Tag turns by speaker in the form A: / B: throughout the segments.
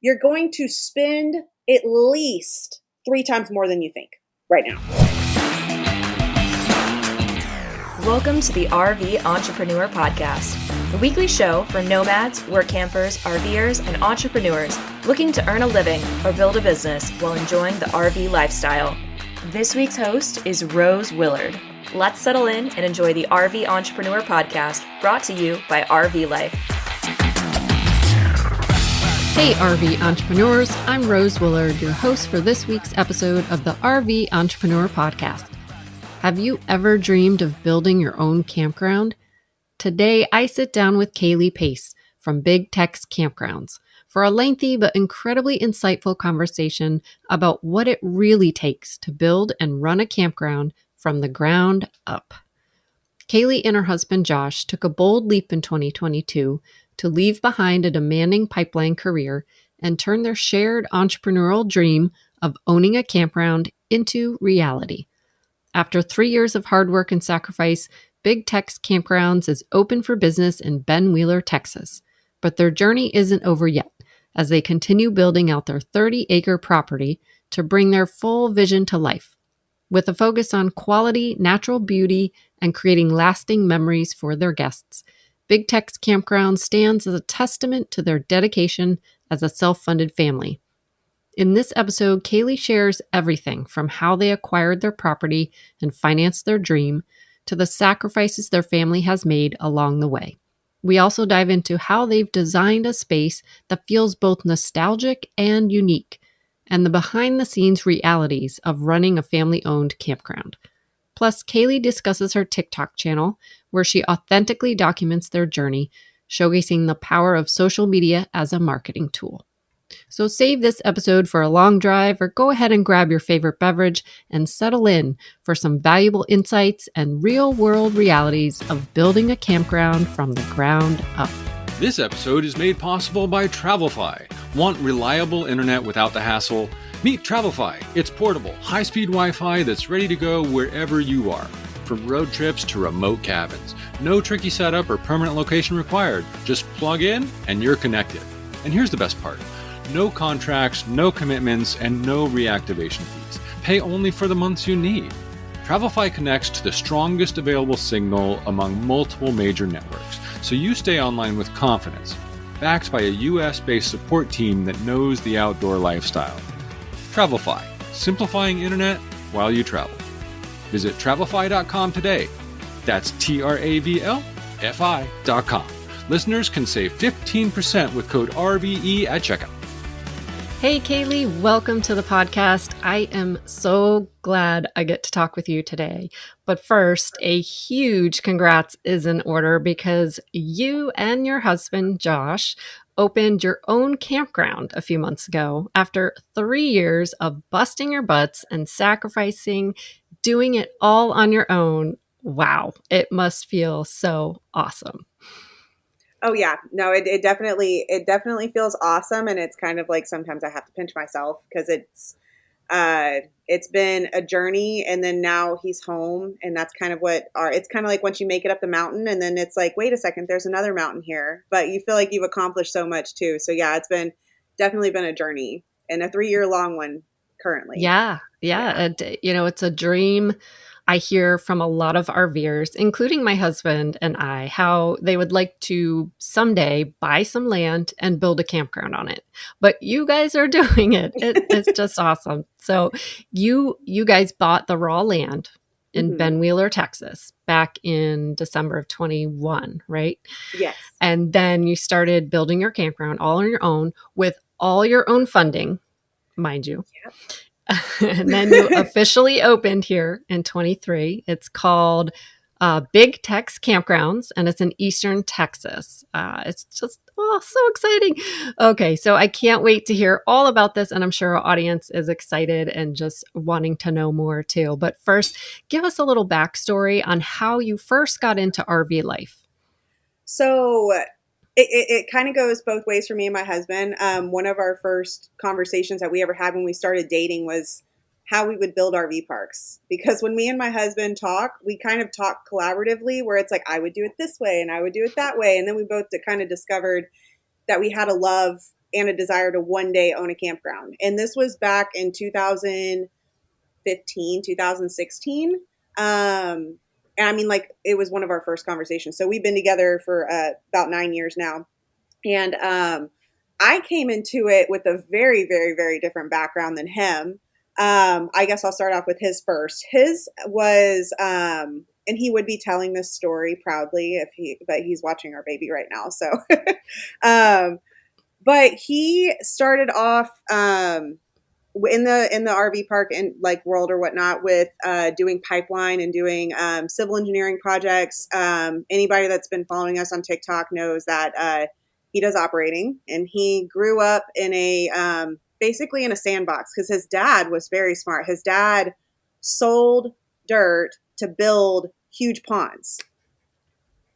A: you're going to spend at least 3 times more than you think right now.
B: Welcome to the RV Entrepreneur Podcast, the weekly show for nomads, work campers, RVers, and entrepreneurs looking to earn a living or build a business while enjoying the RV lifestyle. This week's host is Rose Willard. Let's settle in and enjoy the RV Entrepreneur Podcast, brought to you by RV Life.
C: Hey RV entrepreneurs, I'm Rose Willard, your host for this week's episode of the RV Entrepreneur Podcast. Have you ever dreamed of building your own campground? Today, I sit down with Kaylee Pace from Big Tex Campgrounds for a lengthy but incredibly insightful conversation about what it really takes to build and run a campground from the ground up. Kaylee and her husband Josh took a bold leap in 2022 to leave behind a demanding pipeline career and turn their shared entrepreneurial dream of owning a campground into reality. After 3 years of hard work and sacrifice, Big Tex Campgrounds is open for business in Ben Wheeler, Texas. But their journey isn't over yet, as they continue building out their 30-acre property to bring their full vision to life. With a focus on quality, natural beauty, and creating lasting memories for their guests, Big Tex Campground stands as a testament to their dedication as a self-funded family. In this episode, Kaylee shares everything from how they acquired their property and financed their dream to the sacrifices their family has made along the way. We also dive into how they've designed a space that feels both nostalgic and unique, and the behind-the-scenes realities of running a family-owned campground. Plus, Kaylee discusses her TikTok channel, where she authentically documents their journey, showcasing the power of social media as a marketing tool. So save this episode for a long drive, or go ahead and grab your favorite beverage and settle in for some valuable insights and real-world realities of building a campground from the ground up.
D: This episode is made possible by Travelfy. Want reliable internet without the hassle? Meet Travelfy. It's portable, high-speed Wi-Fi that's ready to go wherever you are. From road trips to remote cabins. No tricky setup or permanent location required. Just plug in and you're connected. And here's the best part. No contracts, no commitments, and no reactivation fees. Pay only for the months you need. Travelfy connects to the strongest available signal among multiple major networks, so you stay online with confidence, backed by a US-based support team that knows the outdoor lifestyle. Travelfy, simplifying internet while you travel. Visit travelfy.com today. That's TRAVLFI.com. Listeners can save 15% with code RVE at checkout.
C: Hey Kaylee, welcome to the podcast. I am so glad I get to talk with you today. But first, a huge congrats is in order because you and your husband, Josh, opened your own campground a few months ago after 3 years of busting your butts and sacrificing, doing it all on your own. Wow, it must feel so awesome.
A: Oh yeah, no, it definitely feels awesome, and it's kind of like sometimes I have to pinch myself because it's been a journey, and then now he's home, and that's kind of it's kind of like once you make it up the mountain, and then it's like, wait a second, there's another mountain here, but you feel like you've accomplished so much too. So yeah, it's definitely been a journey, and a 3-year long one currently.
C: Yeah. It's a dream. I hear from a lot of RVers, including my husband and I, how they would like to someday buy some land and build a campground on it. But you guys are doing it. It's just awesome. So you guys bought the raw land in Ben Wheeler, Texas, back in December of 21, right?
A: Yes.
C: And then you started building your campground all on your own with all your own funding, mind you.
A: Yep.
C: And then you officially opened here in 23. It's called Big Tex Campgrounds, and it's in Eastern Texas. It's just so exciting. Okay, so I can't wait to hear all about this, and I'm sure our audience is excited and just wanting to know more too. But first, give us a little backstory on how you first got into RV life.
A: So it kind of goes both ways for me and my husband. One of our first conversations that we ever had when we started dating was how we would build RV parks. Because when me and my husband talk, we kind of talk collaboratively, where it's like, I would do it this way and I would do it that way. And then we both kind of discovered that we had a love and a desire to one day own a campground. And this was back in 2015, 2016. And I mean, like, it was one of our first conversations. So we've been together for about 9 years now. And I came into it with a very, very, very different background than him. I guess I'll start off with his first. His was, and he would be telling this story proudly but he's watching our baby right now. So, but he started off, in the RV park and like world or whatnot with, doing pipeline and doing, civil engineering projects. Anybody that's been following us on TikTok knows that, he does operating, and he grew up in basically in a sandbox because his dad was very smart. His dad sold dirt to build huge ponds.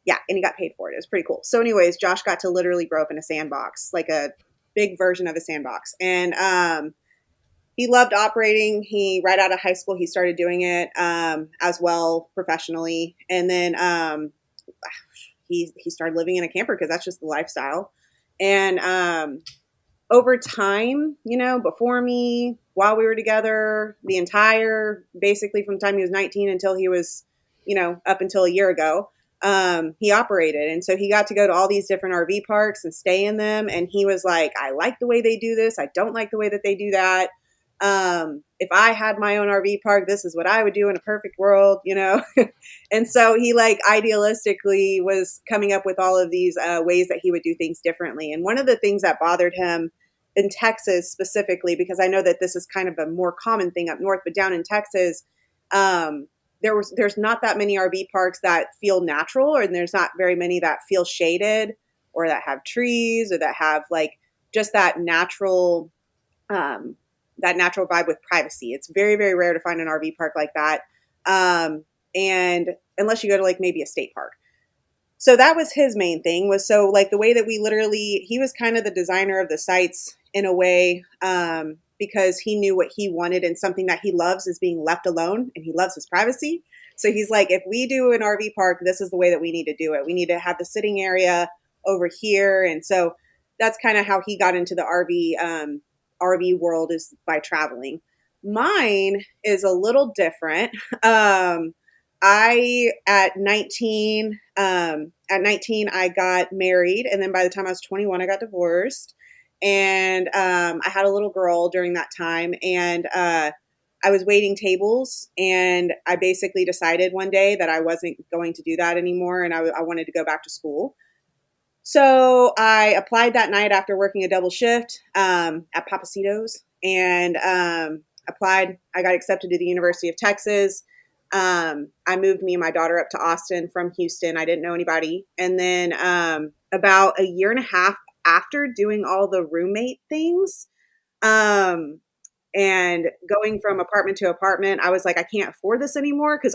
A: Yeah, and he got paid for it. It was pretty cool. So anyways, Josh got to literally grow up in a sandbox, like a big version of a sandbox. And he loved operating. Right out of high school, he started doing it as well professionally. And then he started living in a camper because that's just the lifestyle. And over time, before me, while we were together, basically from the time he was 19 until he was, up until a year ago, he operated. And so he got to go to all these different RV parks and stay in them. And he was like, I like the way they do this. I don't like the way that they do that. If I had my own RV park, this is what I would do in a perfect world, And so he like idealistically was coming up with all of these ways that he would do things differently. And one of the things that bothered him in Texas specifically, because I know that this is kind of a more common thing up north, but down in Texas, there's not that many RV parks that feel natural, and there's not very many that feel shaded or that have trees or that have like just that natural vibe with privacy. It's very, very rare to find an RV park like that. And unless you go to like maybe a state park. So that was his main thing, was so like the way that he was kind of the designer of the sites in a way, because he knew what he wanted, and something that he loves is being left alone, and he loves his privacy. So he's like, if we do an RV park, this is the way that we need to do it. We need to have the sitting area over here. And so that's kind of how he got into the RV world, is by traveling. Mine is a little different. At 19, I got married, and then by the time I was 21, I got divorced, and I had a little girl during that time, and I was waiting tables, and I basically decided one day that I wasn't going to do that anymore, and I wanted to go back to school. So I applied that night after working a double shift at Papacitos, and applied. I got accepted to the University of Texas. I moved me and my daughter up to Austin from Houston. I didn't know anybody. And then about a year and a half after doing all the roommate things and going from apartment to apartment, I was like, I can't afford this anymore, because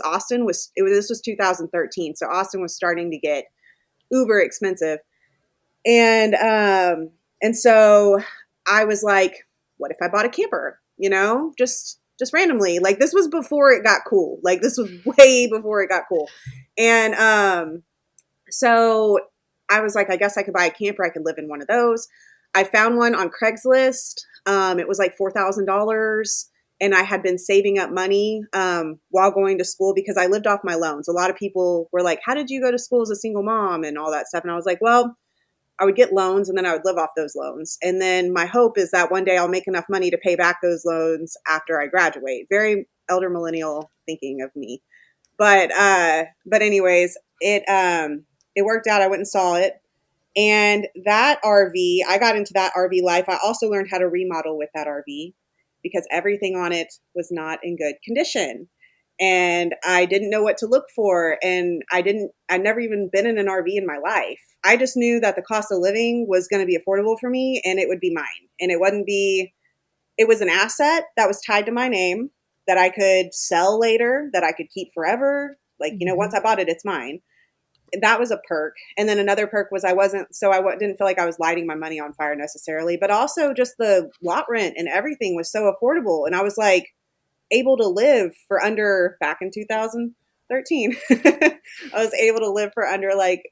A: this was 2013. So Austin was starting to get uber expensive. And so I was like, what if I bought a camper, just randomly? Like, this was before it got cool. Like, this was way before it got cool. And so I was like, I guess I could buy a camper. I could live in one of those. I found one on Craigslist. It was like $4,000. And I had been saving up money while going to school, because I lived off my loans. A lot of people were like, how did you go to school as a single mom and all that stuff? And I was like, well, I would get loans, and then I would live off those loans. And then my hope is that one day I'll make enough money to pay back those loans after I graduate. Very elder millennial thinking of me. But anyways, it worked out. I went and saw it. And that RV, I got into that RV life. I also learned how to remodel with that RV, because everything on it was not in good condition. And I didn't know what to look for. And I'd never even been in an RV in my life. I just knew that the cost of living was going to be affordable for me, and it would be mine. And it was an asset that was tied to my name that I could sell later, that I could keep forever. Like, once I bought it, it's mine. That was a perk. And then another perk was I didn't feel like I was lighting my money on fire necessarily, but also just the lot rent and everything was so affordable. And I was like able to live for under, back in 2013, I was able to live for under like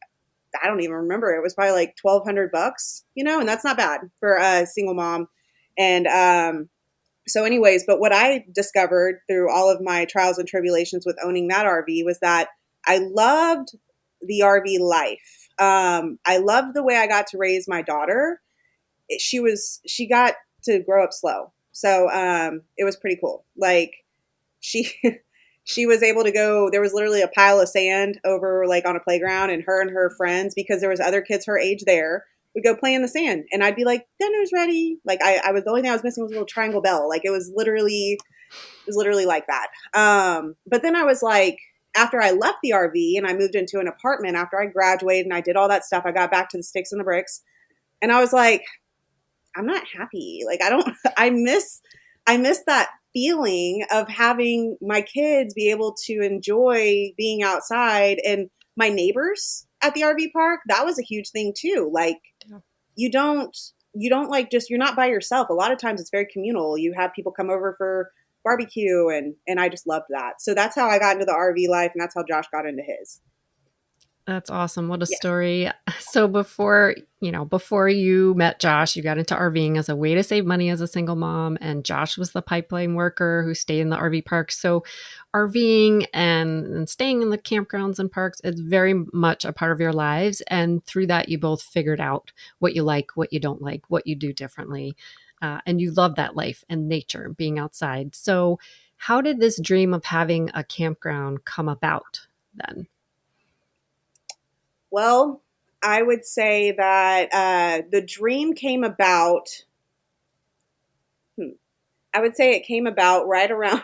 A: I don't even remember. It was probably like $1,200, and that's not bad for a single mom. And so anyways, but what I discovered through all of my trials and tribulations with owning that RV was that I loved the RV life. I loved the way I got to raise my daughter. She got to grow up slow. So it was pretty cool. Like she she was able to go, there was literally a pile of sand over like on a playground, and her friends, because there was other kids her age there, would go play in the sand. And I'd be like, dinner's ready. Like I was, the only thing I was missing was a little triangle bell. Like it was literally like that. But then I was like, after I left the RV and I moved into an apartment after I graduated and I did all that stuff, I got back to the sticks and the bricks. And I was like, I'm not happy. Like I miss that feeling of having my kids be able to enjoy being outside, and my neighbors at the RV park. That was a huge thing too. Like you don't like just, you're not by yourself. A lot of times it's very communal. You have people come over for barbecue, and I just loved that. So that's how I got into the RV life, and that's how Josh got into his.
C: That's awesome. What a story. So before you met Josh, you got into RVing as a way to save money as a single mom, and Josh was the pipeline worker who stayed in the RV park. So RVing and staying in the campgrounds and parks is very much a part of your lives. And through that, you both figured out what you like, what you don't like, what you do differently. And you love that life and nature, being outside. So how did this dream of having a campground come about then?
A: Well, I would say that the dream came about, I would say it came about right around,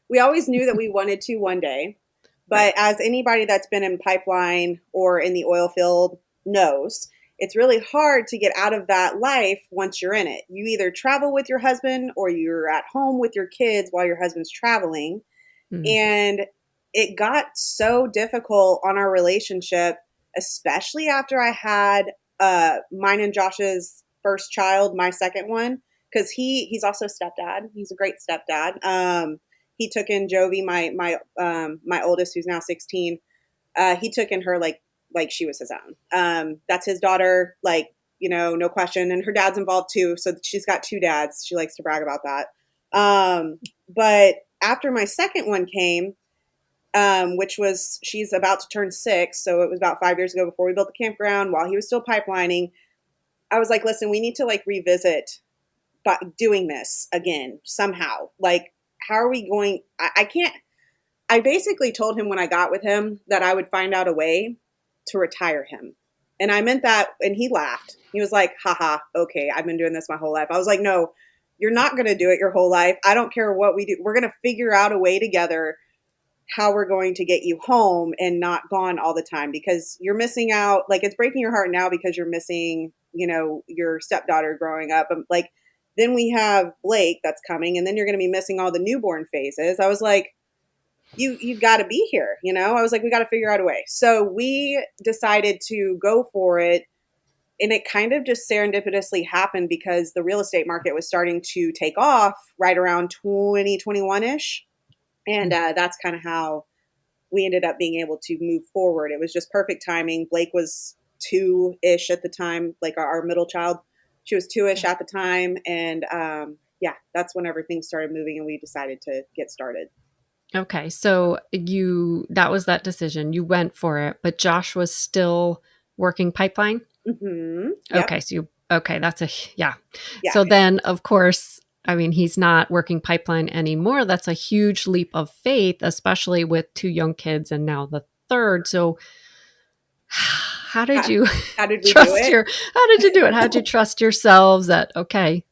A: we always knew that we wanted to one day, but as anybody that's been in pipeline or in the oil field knows, it's really hard to get out of that life once you're in it. You either travel with your husband or you're at home with your kids while your husband's traveling. Mm-hmm. And it got so difficult on our relationship, especially after I had mine and Josh's first child, my second one, because he's also a stepdad. He's a great stepdad. He took in Jovi, my oldest, who's now 16. He took in her like she was his own. That's his daughter, like, no question. And her dad's involved too. So she's got two dads. She likes to brag about that. But after my second one came, which was, she's about to turn 6. So it was about 5 years ago before we built the campground while he was still pipelining. I was like, listen, we need to like revisit doing this again somehow. Like, how are we going? I basically told him when I got with him that I would find out a way to retire him. And I meant that. And he laughed. He was like, haha, okay, I've been doing this my whole life. I was like, no, you're not going to do it your whole life. I don't care what we do. We're going to figure out a way together how we're going to get you home and not gone all the time, because you're missing out. Like, it's breaking your heart now because you're missing, your stepdaughter growing up. Like, then we have Blake that's coming, and then you're going to be missing all the newborn phases. I was like, you've got to be here. I was like, we got to figure out a way. So we decided to go for it. And it kind of just serendipitously happened because the real estate market was starting to take off right around 2021-ish. And that's kind of how we ended up being able to move forward. It was just perfect timing. Blake was 2-ish at the time, like our middle child. She was 2-ish at the time. And that's when everything started moving and we decided to get started.
C: Okay. So that was that decision. You went for it, but Josh was still working pipeline?
A: Mm-hmm. Yep.
C: Okay. Yeah. So then, of course, I mean, he's not working pipeline anymore. That's a huge leap of faith, especially with 2 young kids and now the third. So how did you
A: how did
C: you do it? How did you trust yourselves that, okay.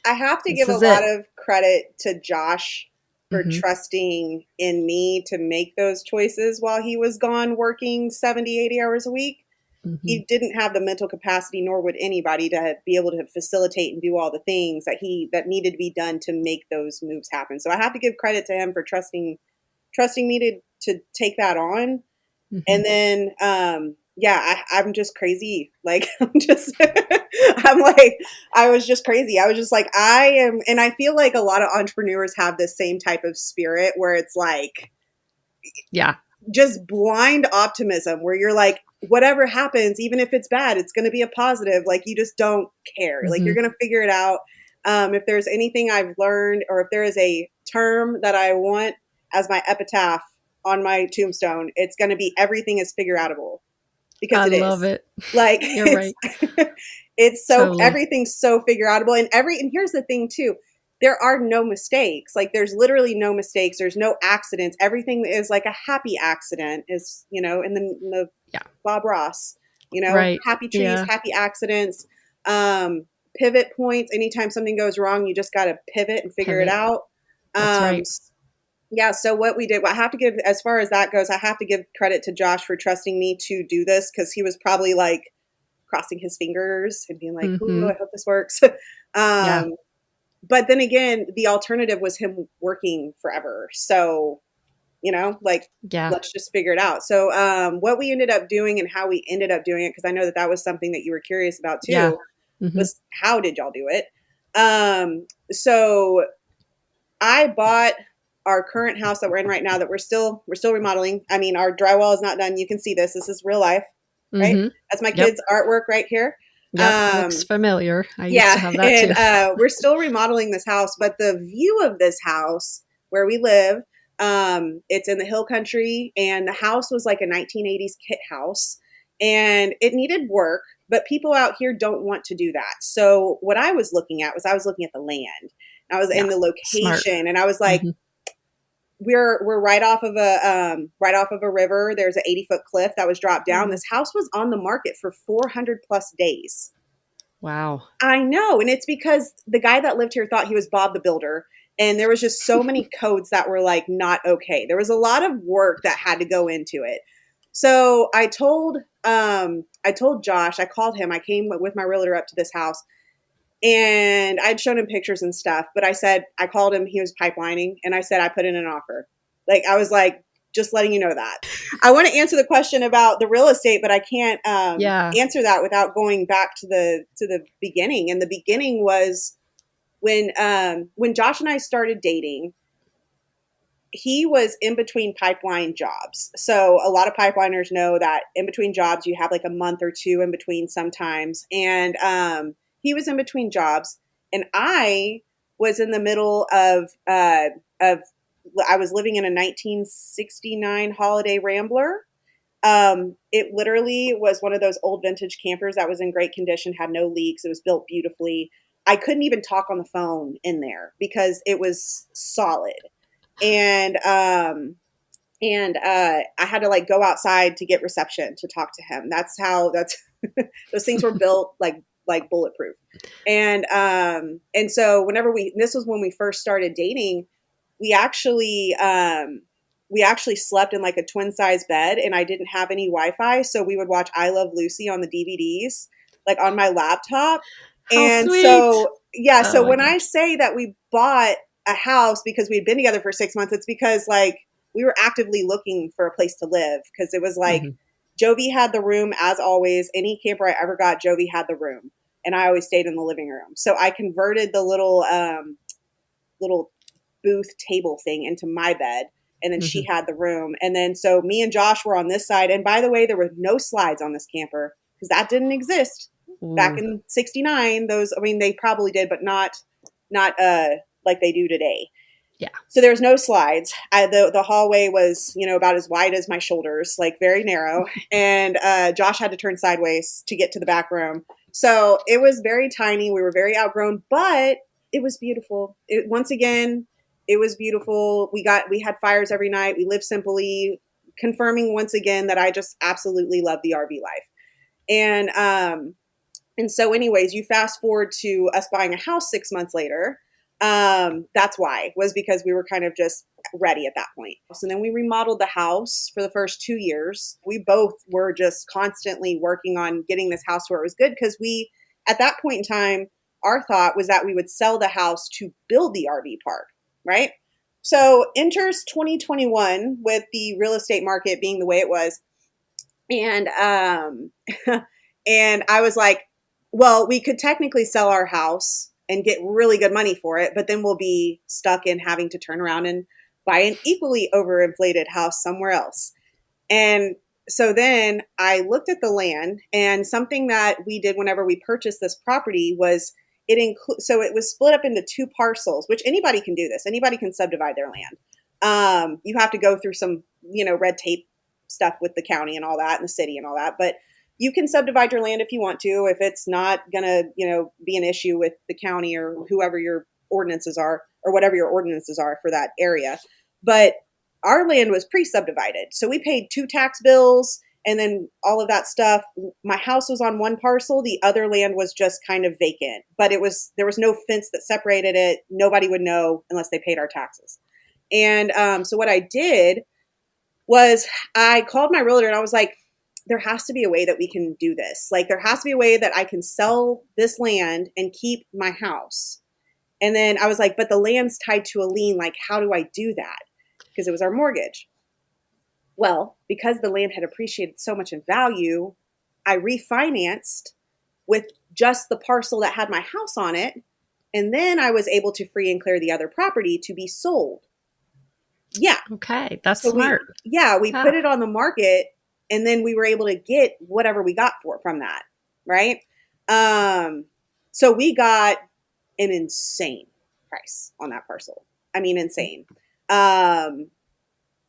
A: I have to give a lot of credit to Josh for trusting in me to make those choices while he was gone working 70, 80 hours a week. Mm-hmm. He didn't have the mental capacity, nor would anybody, to be able to facilitate and do all the things that needed to be done to make those moves happen. So I have to give credit to him for trusting me to take that on. Mm-hmm. And then, I'm just crazy. Like, I was just crazy. I was just like, and I feel like a lot of entrepreneurs have this same type of spirit where it's like, just blind optimism where you're like, whatever happens, even if it's bad, it's going to be a positive. Like, you just don't care. Like, you're going to figure it out. If there's anything I've learned, or if there is a term that I want as my epitaph on my tombstone, it's going to be everything is figure outable, because
C: I love it.
A: Like,
C: You're right.
A: It's so
C: Totally.
A: everything's so figure outable, and here's the thing too. There are no mistakes. Like, there's literally no mistakes. There's no accidents. Everything is like a happy accident, is, in the Bob Ross,
C: Right.
A: happy trees, happy accidents, pivot points. Anytime something goes wrong, you just got to pivot and figure it out.
C: That's right.
A: Yeah. So what we did, I have to give, as far as that goes, I have to give credit to Josh for trusting me to do this, because he was probably like crossing his fingers and being like, ooh, I hope this works. But then again, the alternative was him working forever. So, let's just figure it out. So what we ended up doing and how we ended up doing it, because I know that was something that you were curious about too, was how did y'all do it? So I bought our current house that we're in right now, that we're still remodeling. I mean, our drywall is not done. You can see this. This is real life, right? That's my kids' artwork right here.
C: Looks familiar. I used to have that
A: and,
C: too.
A: We're still remodeling this house, but the view of this house where we live, it's in the hill country, and the house was like a 1980s kit house, and it needed work, but people out here don't want to do that. So what I was looking at the land. I was in the location, smart. And I was like, we're right off of a river. There's an 80-foot cliff that was dropped down. This house was on the market for 400 plus days.
C: Wow.
A: I know. And it's because the guy that lived here thought he was Bob the Builder. And there was just so many codes that were like not okay. There was a lot of work that had to go into it. So I told Josh, I called him. I came with my realtor up to this house, and I'd shown him pictures and stuff, but I called him, he was pipelining, and I said, I put in an offer. Like, I was like, just letting you know that. I want to answer the question about the real estate, but I can't answer that without going back to the beginning. And the beginning was when Josh and I started dating. He was in between pipeline jobs. So a lot of pipeliners know that in between jobs, you have like a month or two in between sometimes. And he was in between jobs, and I was in the middle of I was living in a 1969 Holiday Rambler. It literally was one of those old vintage campers that was in great condition, had no leaks. It was built beautifully. I couldn't even talk on the phone in there because it was solid. And I had to like go outside to get reception to talk to him. That's those things were built like bulletproof. And so this was when we first started dating, we actually slept in like a twin size bed, and I didn't have any Wi-Fi. So we would watch I Love Lucy on the DVDs, like on my laptop.
C: How sweet.
A: So when I say that we bought a house because we had been together for 6 months, it's because like we were actively looking for a place to live, because it was like Jovi had the room as always. Any camper I ever got, Jovi had the room, and I always stayed in the living room. So I converted the little booth table thing into my bed, and then she had the room. And then so me and Josh were on this side. And by the way, there were no slides on this camper because that didn't exist back in '69. They probably did, but not like they do today.
C: Yeah. So
A: there's no slides. The hallway was, about as wide as my shoulders, like very narrow. And Josh had to turn sideways to get to the back room. So it was very tiny. We were very outgrown, but it was beautiful. Once again, it was beautiful. We had fires every night. We lived simply, confirming once again that I just absolutely love the RV life. And so anyways, you fast forward to us buying a house 6 months later. That's why, was because we were kind of just ready at that point. So then we remodeled the house for the first 2 years. We both were just constantly working on getting this house where it was good, because at that point in time, our thought was that we would sell the house to build the RV park, right? So enters 2021 with the real estate market being the way it was. And, and I was like, well, we could technically sell our house and get really good money for it, but then we'll be stuck in having to turn around and buy an equally overinflated house somewhere else. And so then I looked at the land, and something that we did whenever we purchased this property was so it was split up into 2 parcels, which anybody can do this. Anybody can subdivide their land. You have to go through some, red tape stuff with the county and all that, and the city and all that, but you can subdivide your land if you want to, if it's not going to, be an issue with the county or whoever your ordinances are, or whatever your ordinances are for that area. But our land was pre-subdivided. So we paid 2 tax bills and then all of that stuff. My house was on one parcel. The other land was just kind of vacant, but there was no fence that separated it. Nobody would know unless they paid our taxes. And so what I did was I called my realtor and I was like, there has to be a way that we can do this. Like, there has to be a way that I can sell this land and keep my house. And then I was like, but the land's tied to a lien. Like, how do I do that? Because it was our mortgage. Well, because the land had appreciated so much in value, I refinanced with just the parcel that had my house on it. And then I was able to free and clear the other property to be sold. Yeah.
C: Okay. That's smart.
A: We put it on the market, and then we were able to get whatever we got from that. Right. So we got an insane price on that parcel. I mean, insane.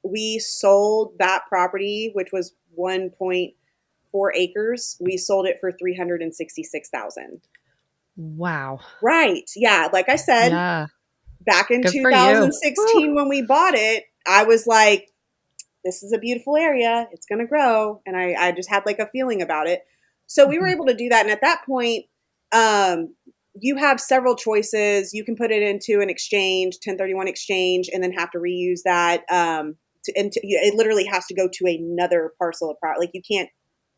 A: We sold that property, which was 1.4 acres. We sold it for $366,000.
C: Wow.
A: Right. Yeah. Like I said, back in 2016, when we bought it, I was like, this is a beautiful area. It's going to grow. And I just had like a feeling about it. So we were able to do that. And at that point, you have several choices. You can put it into an exchange, 1031 exchange, and then have to reuse that. It literally has to go to another parcel of property. Like, you can't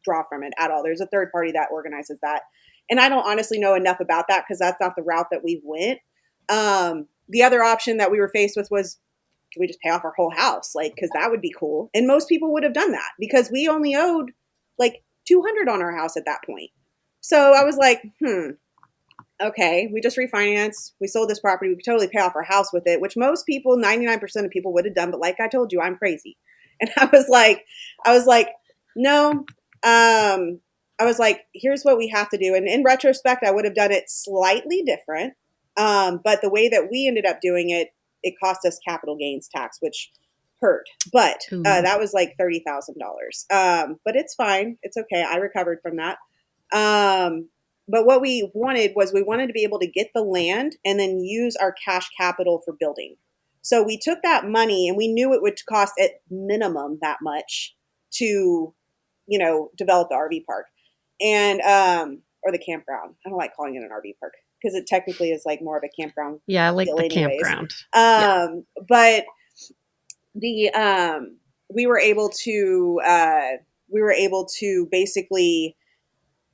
A: draw from it at all. There's a third party that organizes that. And I don't honestly know enough about that because that's not the route that we went. The other option that we were faced with was, can we just pay off our whole house? Like, because that would be cool. And most people would have done that because we only owed like $200 on our house at that point. So I was like, okay, we just refinanced. We sold this property. We could totally pay off our house with it, which most people, 99% of people would have done. But like I told you, I'm crazy. And I was like, no. I was like, here's what we have to do. And in retrospect, I would have done it slightly different. But the way that we ended up doing it, it cost us capital gains tax, which hurt. But that was like $30,000. But it's fine. It's okay. I recovered from that. But what we wanted was to be able to get the land and then use our cash capital for building. So we took that money, and we knew it would cost at minimum that much to, develop the RV park and, or the campground. I don't like calling it an RV park because it technically is like more of a campground.
C: Yeah, like the campground.
A: But we were able to basically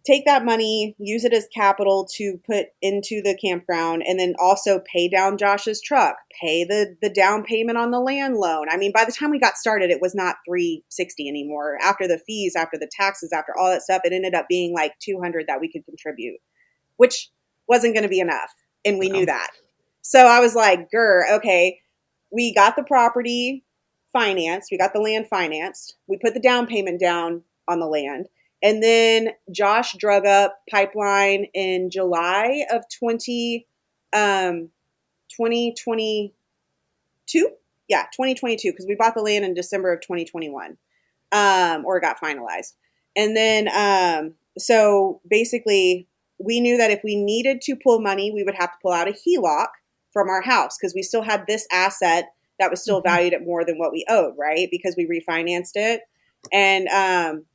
A: take that money, use it as capital to put into the campground, and then also pay down Josh's truck, pay the down payment on the land loan. I mean, by the time we got started, it was not $360 anymore. After the fees, after the taxes, after all that stuff, it ended up being like $200 that we could contribute, which wasn't going to be enough. And we knew that. So I was like, okay, we got the property financed. We got the land financed. We put the down payment down on the land. And then Josh drug up pipeline in July of 2022. Yeah, 2022, because we bought the land in December of 2021, or it got finalized. And then, so basically, we knew that if we needed to pull money, we would have to pull out a HELOC from our house because we still had this asset that was still valued at more than what we owed, right? Because we refinanced it. And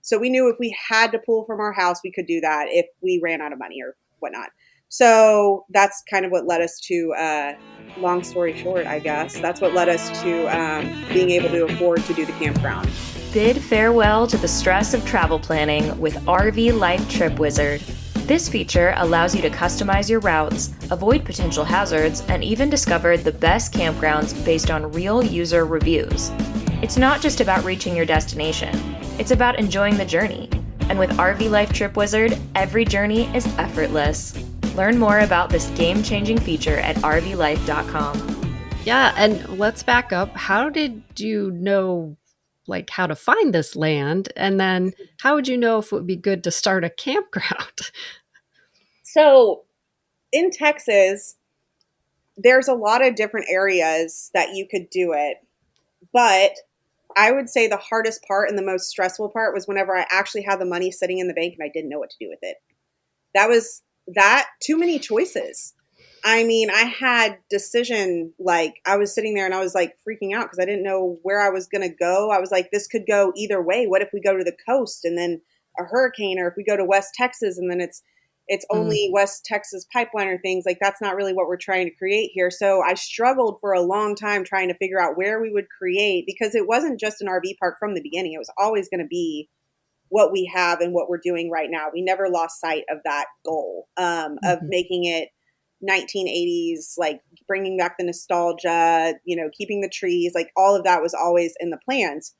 A: so we knew if we had to pull from our house, we could do that if we ran out of money or whatnot. So that's kind of what led us to, long story short, I guess, that's what led us to being able to afford to do the campground.
B: Bid farewell to the stress of travel planning with RV Life Trip Wizard. This feature allows you to customize your routes, avoid potential hazards, and even discover the best campgrounds based on real user reviews. It's not just about reaching your destination, it's about enjoying the journey. And with RV Life Trip Wizard, every journey is effortless. Learn more about this game-changing feature at rvlife.com.
C: Yeah, and let's back up. How did you know like how to find this land? And then how would you know if it would be good to start a campground?
A: So in Texas, there's a lot of different areas that you could do it. But I would say the hardest part and the most stressful part was whenever I actually had the money sitting in the bank and I didn't know what to do with it. That too many choices. I mean, I had like I was sitting there and I was like freaking out because I didn't know where I was going to go. I was like, this could go either way. What if we go to the coast and then a hurricane, or if we go to West Texas and then it's only West Texas pipeline or things like that's not really what we're trying to create here. So I struggled for a long time trying to figure out where we would create, because it wasn't just an RV park from the beginning. It was always going to be what we have and what we're doing right now. We never lost sight of that goal of making it 1980s, like bringing back the nostalgia, keeping the trees, like all of that was always in the plans.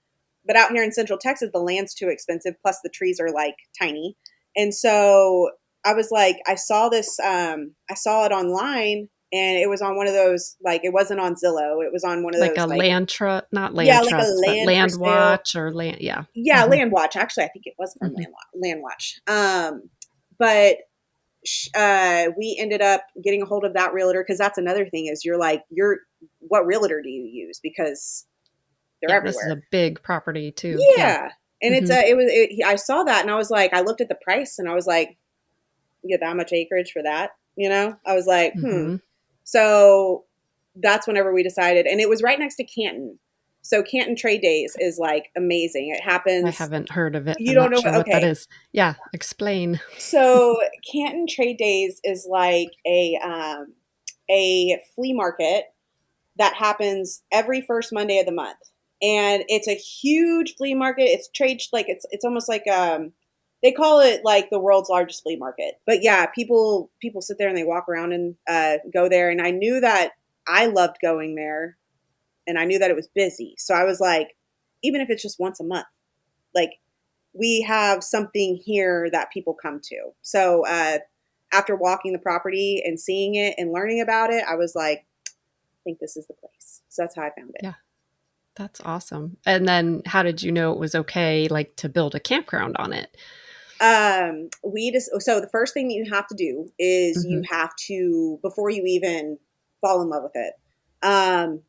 A: But out here in Central Texas, the land's too expensive. Plus the trees are like tiny. And so I was like, I saw this, I saw it online, and it was on one of those, like, it wasn't on Zillow. It was on one of
C: like
A: those,
C: a
A: like
C: land trust, not land trust, but land watch or land. Yeah.
A: Yeah. Land watch. Actually, I think it was from land watch. But we ended up getting a hold of that realtor. Cause that's another thing is what realtor do you use? Because they're everywhere.
C: This is a big property too.
A: Yeah. And I saw that and I was like, I looked at the price and I was like, you get that much acreage for that, I was like, So that's whenever we decided, and it was right next to Canton. So Canton Trade Days is like amazing. It happens.
C: I haven't heard of it.
A: You don't know
C: what that is. Yeah. Explain.
A: So Canton Trade Days is like a flea market that happens every first Monday of the month. And it's a huge flea market. It's trade, like it's almost like, they call it like the world's largest flea market. But yeah, people sit there and they walk around and go there. And I knew that I loved going there, and I knew that it was busy. So I was like, even if it's just once a month, like we have something here that people come to. So after walking the property and seeing it and learning about it, I was like, I think this is the place. So that's how I found it.
C: Yeah. That's awesome. And then how did you know it was okay, like to build a campground on it?
A: So the first thing that you have to do is you have to, before you even fall in love with it,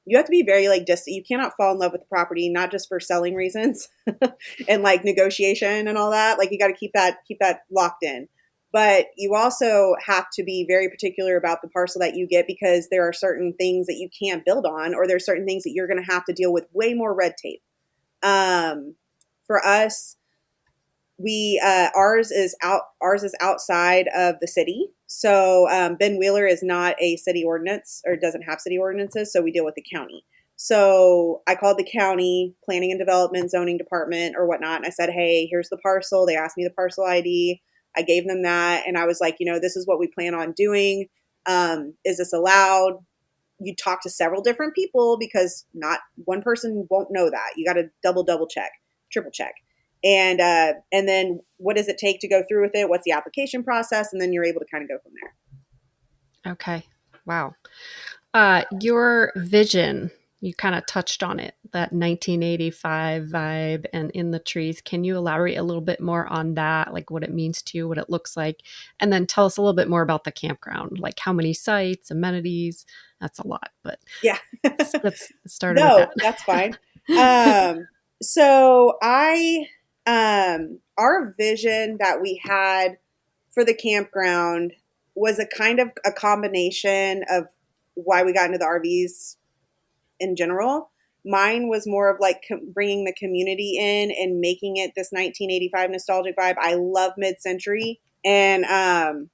A: you have to be very like distant. You cannot fall in love with the property, not just for selling reasons and like negotiation and all that. Like you got to keep that locked in. But you also have to be very particular about the parcel that you get, because there are certain things that you can't build on, or there's certain things that you're going to have to deal with way more red tape. For us, ours is outside of the city. So Ben Wheeler is not a city ordinance, or doesn't have city ordinances. So we deal with the county. So I called the county planning and development zoning department or whatnot. And I said, hey, here's the parcel. They asked me the parcel ID. I gave them that. And I was like, this is what we plan on doing. Is this allowed? You talk to several different people, because not one person won't know that. You got to double check, triple check. And then what does it take to go through with it? What's the application process? And then you're able to kind of go from there.
C: Okay. Wow. Your vision, you kind of touched on it, that 1985 vibe and in the trees. Can you elaborate a little bit more on that? Like what it means to you, what it looks like, and then tell us a little bit more about the campground, like how many sites, amenities. That's a lot, but
A: yeah,
C: let's start with that.
A: That's fine. So our vision that we had for the campground was a kind of a combination of why we got into the RVs in general. Mine was more of like bringing the community in and making it this 1985 nostalgic vibe. I love mid-century, and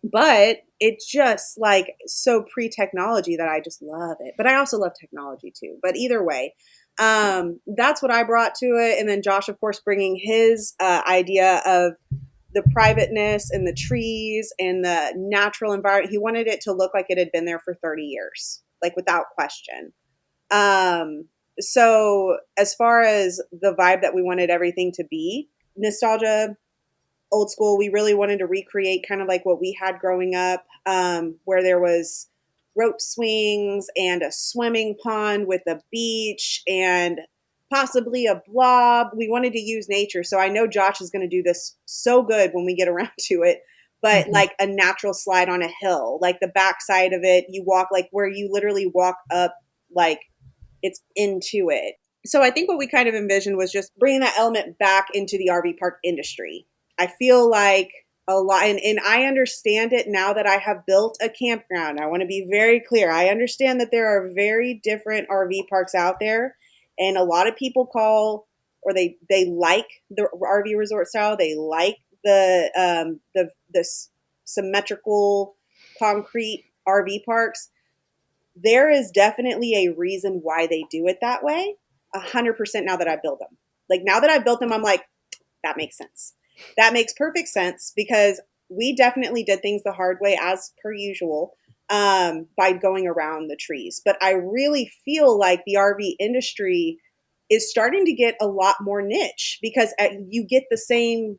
A: but it's just like so pre-technology that I just love it. But I also love technology too. But either way, that's what I brought to it. And then Josh, of course, bringing his idea of the privateness and the trees and the natural environment. He wanted it to look like it had been there for 30 years, like without question. So as far as the vibe that we wanted everything to be, nostalgia, old school, we really wanted to recreate kind of like what we had growing up, where there was rope swings and a swimming pond with a beach and possibly a blob. We wanted to use nature. So I know Josh is going to do this so good when we get around to it. But like a natural slide on a hill, like the backside of it, you walk like where you literally walk up, like it's into it. So I think what we kind of envisioned was just bringing that element back into the RV park industry. I feel like a lot, and I understand it now that I have built a campground. I want to be very clear. I understand that there are very different RV parks out there, and a lot of people call, or they like the RV resort style. They like the symmetrical concrete RV parks. There is definitely a reason why they do it that way. 100% now that I build them. Like now that I built them, I'm like, that makes sense. That makes perfect sense because we definitely did things the hard way as per usual by going around the trees. But I really feel like the RV industry is starting to get a lot more niche because you get the same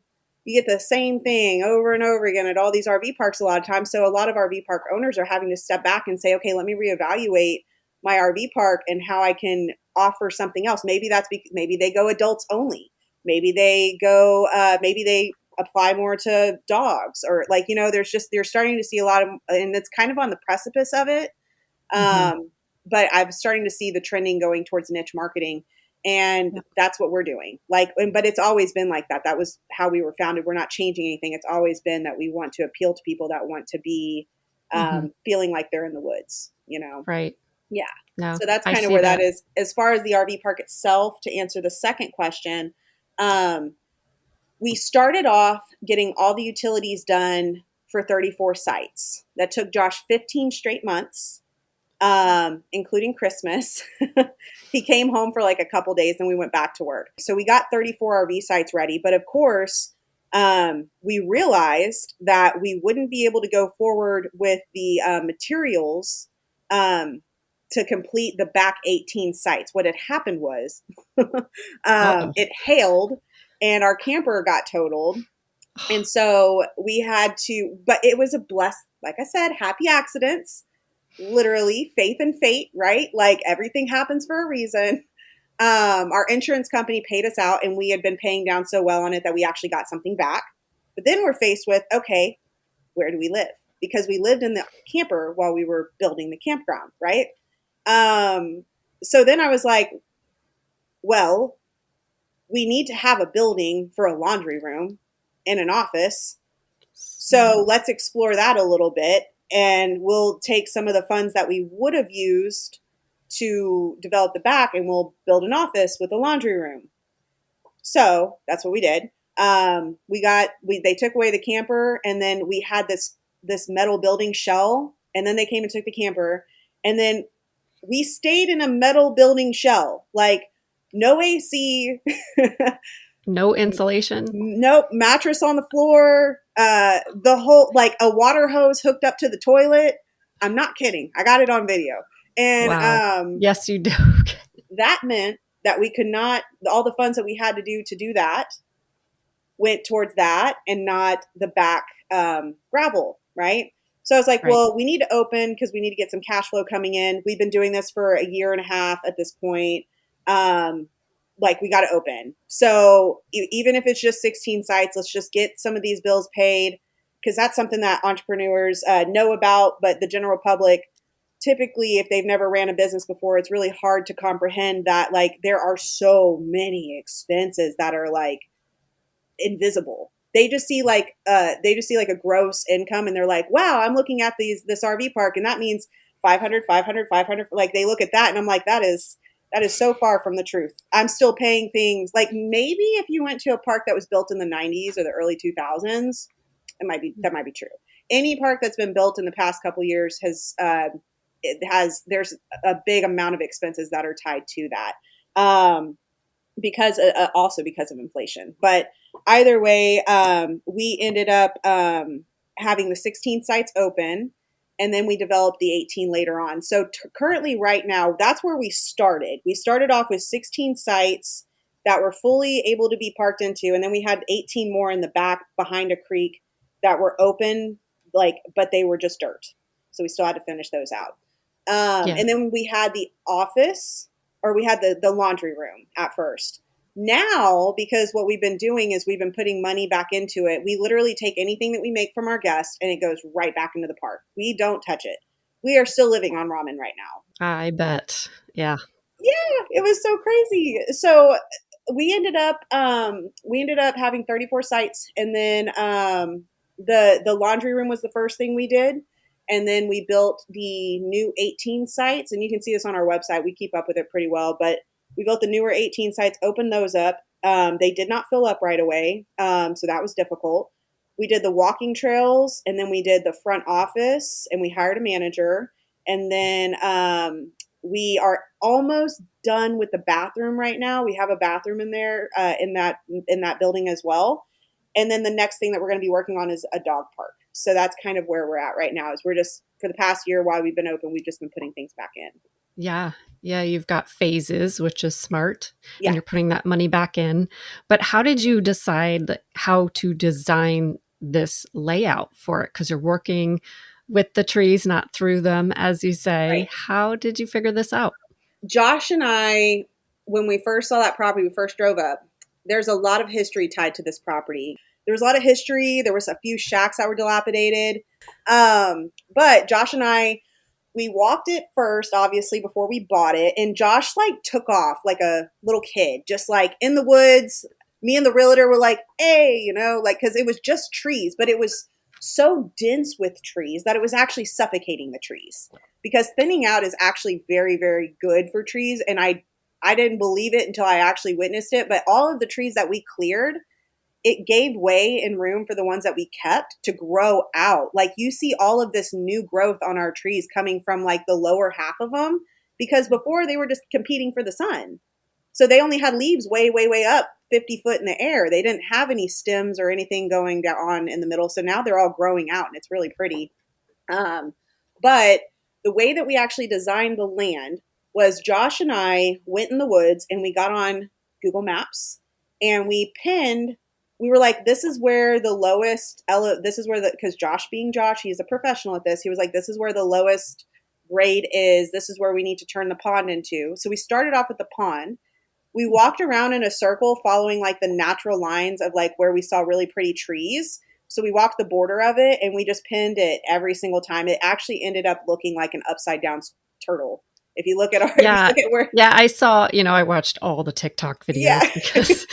A: thing over and over again at all these RV parks a lot of times. So a lot of RV park owners are having to step back and say, okay, let me reevaluate my RV park and how I can offer something else. Maybe maybe they go adults only. Maybe they go, maybe they apply more to dogs or like, they're starting to see a lot of, and it's kind of on the precipice of it. But I'm starting to see the trending going towards niche marketing. And that's what we're doing. But it's always been like that. That was how we were founded. We're not changing anything. It's always been that we want to appeal to people that want to be feeling like they're in the woods,
C: Right.
A: Yeah.
C: No,
A: So that's kind of where that is. As far as the RV park itself, to answer the second question, we started off getting all the utilities done for 34 sites. That took Josh 15 straight months. Including Christmas. He came home for like a couple days and we went back to work. So we got 34 RV sites ready. But of course, we realized that we wouldn't be able to go forward with the materials to complete the back 18 sites. What had happened was it hailed and our camper got totaled. And so we had to, but it was a like I said, happy accidents. Literally faith and fate, right? Like everything happens for a reason. Our insurance company paid us out and we had been paying down so well on it that we actually got something back. But then we're faced with, okay, where do we live? Because we lived in the camper while we were building the campground, right? So then I was like, well, we need to have a building for a laundry room and an office. So let's explore that a little bit. And we'll take some of the funds that we would have used to develop the back and we'll build an office with a laundry room. So that's what we did. They took away the camper and then we had this metal building shell and then they came and took the camper and then we stayed in a metal building shell, like no AC,
C: no insulation,
A: nope, mattress on the floor, the whole, like a water hose hooked up to the toilet. I'm not kidding. I got it on video. And,
C: wow. Yes, you do.
A: That meant that we could not, all the funds that we had to do that went towards that and not the back, gravel. Right. So I was like, well, we need to open because we need to get some cash flow coming in. We've been doing this for a year and a half at this point. Like we got to open. So even if it's just 16 sites, let's just get some of these bills paid because that's something that entrepreneurs know about. But the general public, typically, if they've never ran a business before, it's really hard to comprehend that like there are so many expenses that are like invisible. They just see like a gross income and they're like, wow, I'm looking at this RV park and that means 500. Like they look at that and I'm like, that is so far from the truth. I'm still paying things like maybe if you went to a park that was built in the 90s or the early 2000s, that might be true. Any park that's been built in the past couple years there's a big amount of expenses that are tied to that. Because of inflation. But either way, we ended up having the 16 sites open and then we developed the 18 later on. So currently right now, that's where we started. We started off with 16 sites that were fully able to be parked into. And then we had 18 more in the back behind a creek that were open, but they were just dirt. So we still had to finish those out. And then we had the office or we had the laundry room at first. Now, because what we've been doing is we've been putting money back into it. We literally take anything that we make from our guests and it goes right back into the park. We don't touch it. We are still living on ramen right now.
C: I bet. Yeah.
A: Yeah, it was so crazy. So we ended up having 34 sites, and then the laundry room was the first thing we did, and then we built the new 18 sites, and you can see this on our website. We keep up with it pretty well, but we built the newer 18 sites, opened those up. They did not fill up right away, so that was difficult. We did the walking trails, and then we did the front office, and we hired a manager, and then we are almost done with the bathroom right now. We have a bathroom in there in that building as well. And then the next thing that we're going to be working on is a dog park. So that's kind of where we're at right now. Is we're just, for the past year while we've been open, we've just been putting things back in.
C: Yeah. Yeah. You've got phases, which is smart.
A: Yeah.
C: And you're putting that money back in. But how did you decide how to design this layout for it? Because you're working with the trees, not through them, as you say.
A: Right.
C: How did you figure this out?
A: Josh and I, when we first saw that property, we first drove up, there's a lot of history tied to this property. There was a lot of history. There was a few shacks that were dilapidated. But Josh and I, we walked it first, obviously, before we bought it. And Josh took off like a little kid, just in the woods. Me and the realtor were like, hey, because it was just trees, but it was so dense with trees that it was actually suffocating the trees, because thinning out is actually very, very good for trees. And I didn't believe it until I actually witnessed it. But all of the trees that we cleared, it gave way in room for the ones that we kept to grow out. You see all of this new growth on our trees coming from the lower half of them, because before they were just competing for the sun. So they only had leaves way, way, way up 50 foot in the air. They didn't have any stems or anything going down in the middle. So now they're all growing out and it's really pretty. But the way that we actually designed the land was Josh and I went in the woods and we got on Google Maps and we were like, this is where the lowest, because Josh being Josh, he's a professional at this. He was like, this is where the lowest grade is. This is where we need to turn the pond into. So we started off with the pond. We walked around in a circle following the natural lines of where we saw really pretty trees. So we walked the border of it and we just pinned it every single time. It actually ended up looking like an upside down turtle. If you look at
C: I saw, I watched all the TikTok videos because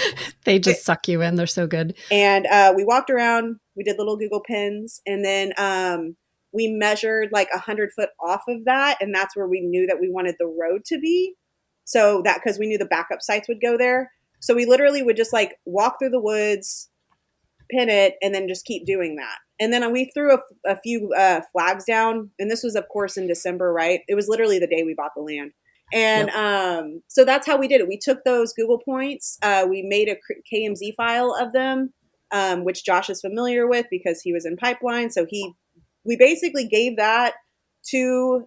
C: they just suck you in. They're so good.
A: And we walked around, we did little Google pins, and then we measured 100 foot off of that. And that's where we knew that we wanted the road to be. So that, because we knew the backup sites would go there. So we literally would just walk through the woods, pin it, and then just keep doing that. And then we threw a few flags down. And this was, of course, in December, right? It was literally the day we bought the land. And so that's how we did it. We took those Google points. We made a KMZ file of them, which Josh is familiar with because he was in pipeline. So we basically gave that to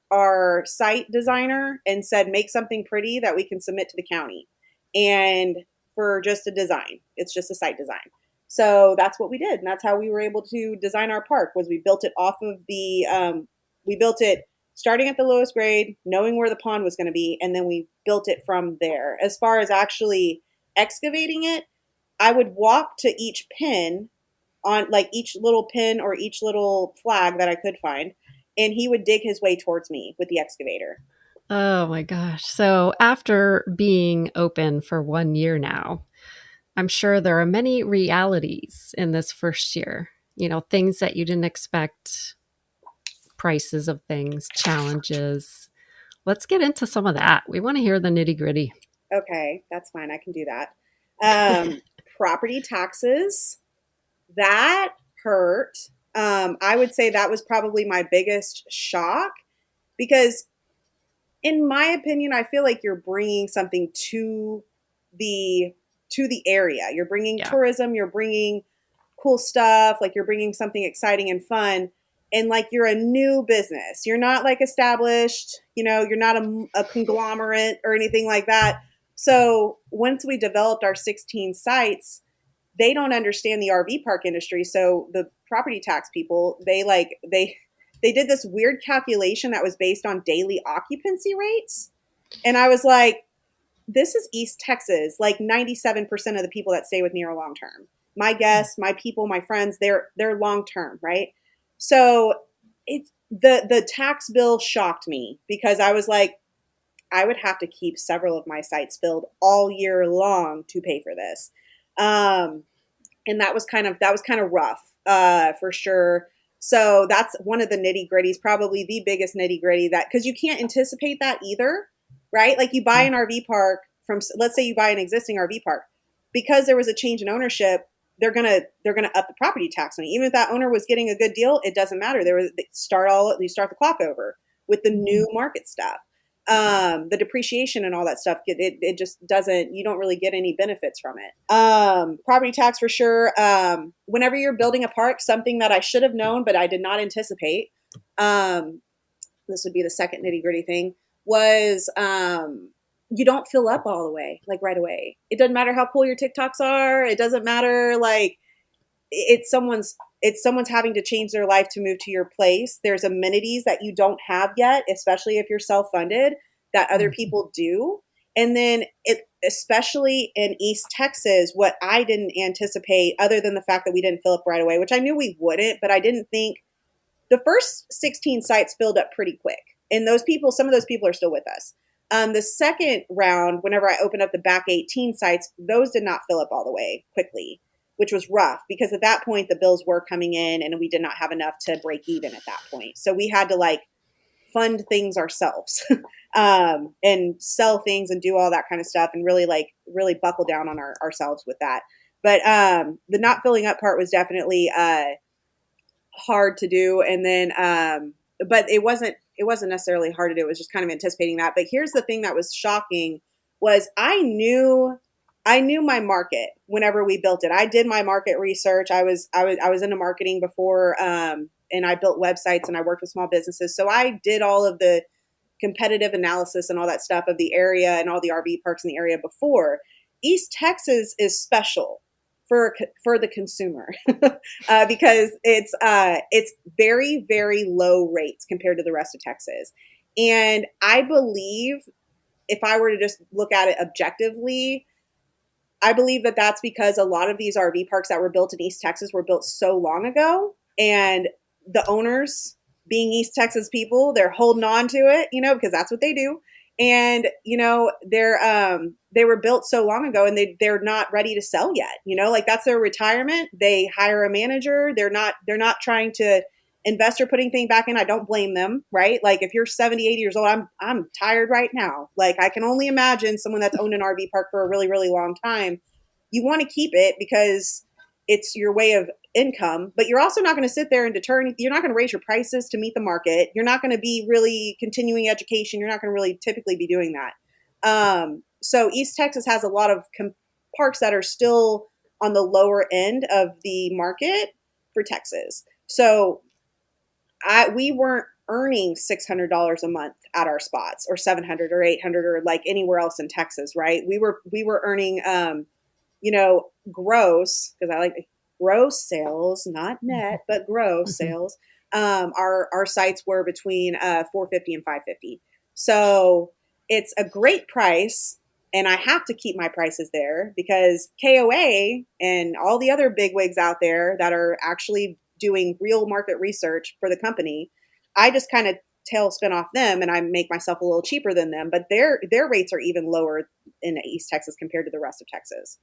A: our site designer and said, make something pretty that we can submit to the county. And for just a design, it's just a site design. So that's what we did. And that's how we were able to design our park, was we built it off of we built it starting at the lowest grade, knowing where the pond was going to be. And then we built it from there. As far as actually excavating it, I would walk to each pin on each little pin or each little flag that I could find. And he would dig his way towards me with the excavator.
C: Oh my gosh. So after being open for 1 year now, I'm sure there are many realities in this first year, things that you didn't expect, prices of things, challenges. Let's get into some of that. We want to hear the nitty gritty.
A: Okay, that's fine. I can do that. Property taxes, that hurt. I would say that was probably my biggest shock, because in my opinion, I feel like you're bringing something to the area. You're bringing tourism, you're bringing cool stuff, you're bringing something exciting and fun. And you're a new business. You're not established, you're not a conglomerate or anything like that. So once we developed our 16 sites, they don't understand the RV park industry. So the property tax people, they did this weird calculation that was based on daily occupancy rates. And I was like, this is East Texas. Like 97% of the people that stay with me are long-term. My guests, my people, my friends, they're long-term, right? So it's the tax bill shocked me because I was like, I would have to keep several of my sites filled all year long to pay for this. And that was kind of rough, for sure. So that's one of the nitty gritties, probably the biggest nitty gritty that, cause you can't anticipate that either, right? Like you buy an RV park from, let's say you buy an existing RV park, because there was a change in ownership, they're going to up the property tax on it. Even if that owner was getting a good deal, it doesn't matter. You start the clock over with the new market stuff. The depreciation and all that stuff, it just doesn't, you don't really get any benefits from it. Property tax for sure. Whenever you're building a park, something that I should have known, but I did not anticipate, this would be the second nitty gritty thing, was, you don't fill up all the way, like right away. It doesn't matter how cool your TikToks are. It doesn't matter, like it's someone's having to change their life to move to your place. There's amenities that you don't have yet, especially if you're self-funded, that other people do. And then especially in East Texas, what I didn't anticipate, other than the fact that we didn't fill up right away, which I knew we wouldn't, but I didn't think the first 16 sites filled up pretty quick. And some of those people are still with us. The second round, whenever I opened up the back 18 sites, those did not fill up all the way quickly, which was rough because at that point the bills were coming in and we did not have enough to break even at that point. So we had to like fund things ourselves, and sell things and do all that kind of stuff and really buckle down on ourselves with that. But, the not filling up part was definitely, hard to do. And then, but it wasn't necessarily hard to do. It was just kind of anticipating that. But here's the thing that was shocking was I knew my market whenever we built it. I did my market research. I was into marketing before, and I built websites and I worked with small businesses. So I did all of the competitive analysis and all that stuff of the area and all the RV parks in the area before. East Texas is special for the consumer because it's very, very low rates compared to the rest of Texas. And I believe if I were to just look at it objectively, I believe that that's because a lot of these RV parks that were built in East Texas were built so long ago, and the owners, being East Texas people, they're holding on to it, because that's what they do. And, they were built so long ago and they're not ready to sell yet, like that's their retirement. They hire a manager. They're not trying to invest or putting things back in. I don't blame them, right? Like if you're 70, 80 years old, I'm tired right now. Like I can only imagine someone that's owned an RV park for a really, really long time. You want to keep it because it's your way of income, but you're also not going to sit there and you're not going to raise your prices to meet the market. You're not going to be really continuing education. You're not going to really typically be doing that. So East Texas has a lot of parks that are still on the lower end of the market for Texas. So we weren't earning $600 a month at our spots or $700 or $800 or like anywhere else in Texas, right? We were earning, gross, because I like gross sales, not net, but gross sales. Our sites were between $450 and $550. So it's a great price, and I have to keep my prices there because KOA and all the other bigwigs out there that are actually doing real market research for the company, I just kind of tailspin off them and I make myself a little cheaper than them, but their rates are even lower in East Texas compared to the rest of Texas.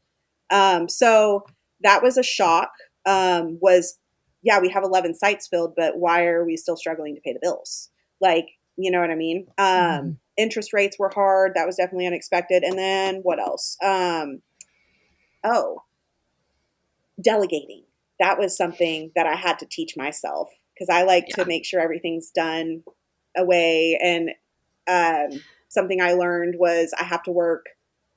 A: So that was a shock. We have 11 sites filled, but why are we still struggling to pay the bills? Like, you know what I mean? Interest rates were hard. That was definitely unexpected. And then what else? Delegating. That was something that I had to teach myself because I like to make sure everything's done away. And something I learned was I have to work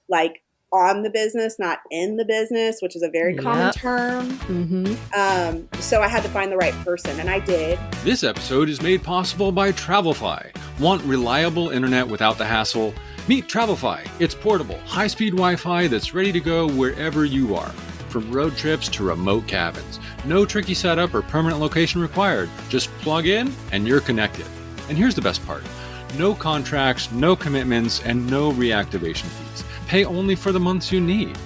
A: like on the business, not in the business, which is a very common term. Mm-hmm. So I had to find the right person, and I did.
D: This episode is made possible by Travelify. Want reliable internet without the hassle? Meet Travelify. It's portable, high-speed Wi-Fi that's ready to go wherever you are. From road trips to remote cabins. No tricky setup or permanent location required. Just plug in and you're connected. And here's the best part. No contracts, no commitments, and no reactivation fees. Pay only for the months you need.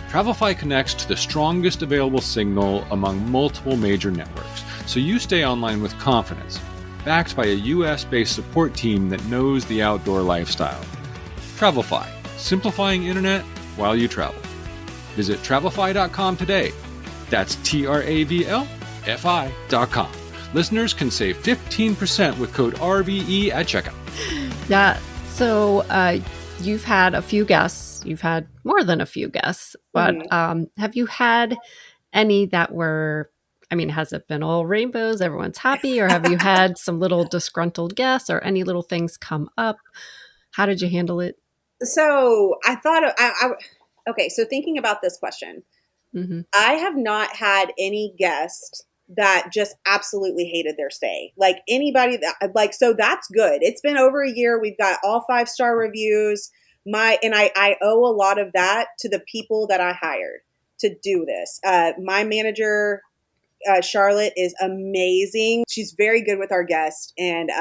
D: Travelify connects to the strongest available signal among multiple major networks, so you stay online with confidence, backed by a US-based support team that knows the outdoor lifestyle. Travelify, simplifying internet while you travel. Visit travelify.com today. That's TRAVLFI.com. Listeners can save 15% with code RVE at checkout.
C: Yeah. So you've had a few guests. You've had more than a few guests. But have you had any that were, I mean, has it been all rainbows? Everyone's happy? Or have you had some little disgruntled guests or any little things come up? How did you handle it?
A: So I thought, okay, so thinking about this question, I have not had any guest that just absolutely hated their stay. Like anybody that, like, so that's good. It's been over a year. We've got all 5-star reviews. I owe a lot of that to the people that I hired to do this. My manager, Charlotte, is amazing. She's very good with our guests, and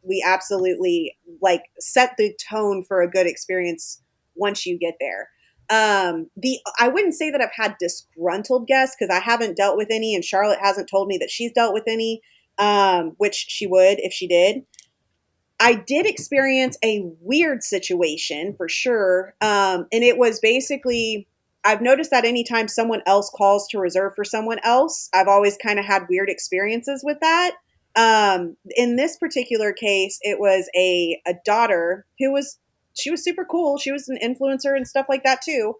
A: we absolutely like set the tone for a good experience once you get there. I wouldn't say that I've had disgruntled guests because I haven't dealt with any, and Charlotte hasn't told me that she's dealt with any, which she would if she did. I did experience a weird situation for sure. And it was basically, I've noticed that anytime someone else calls to reserve for someone else, I've always kind of had weird experiences with that. In this particular case, it was a daughter she was super cool. She was an influencer and stuff like that too.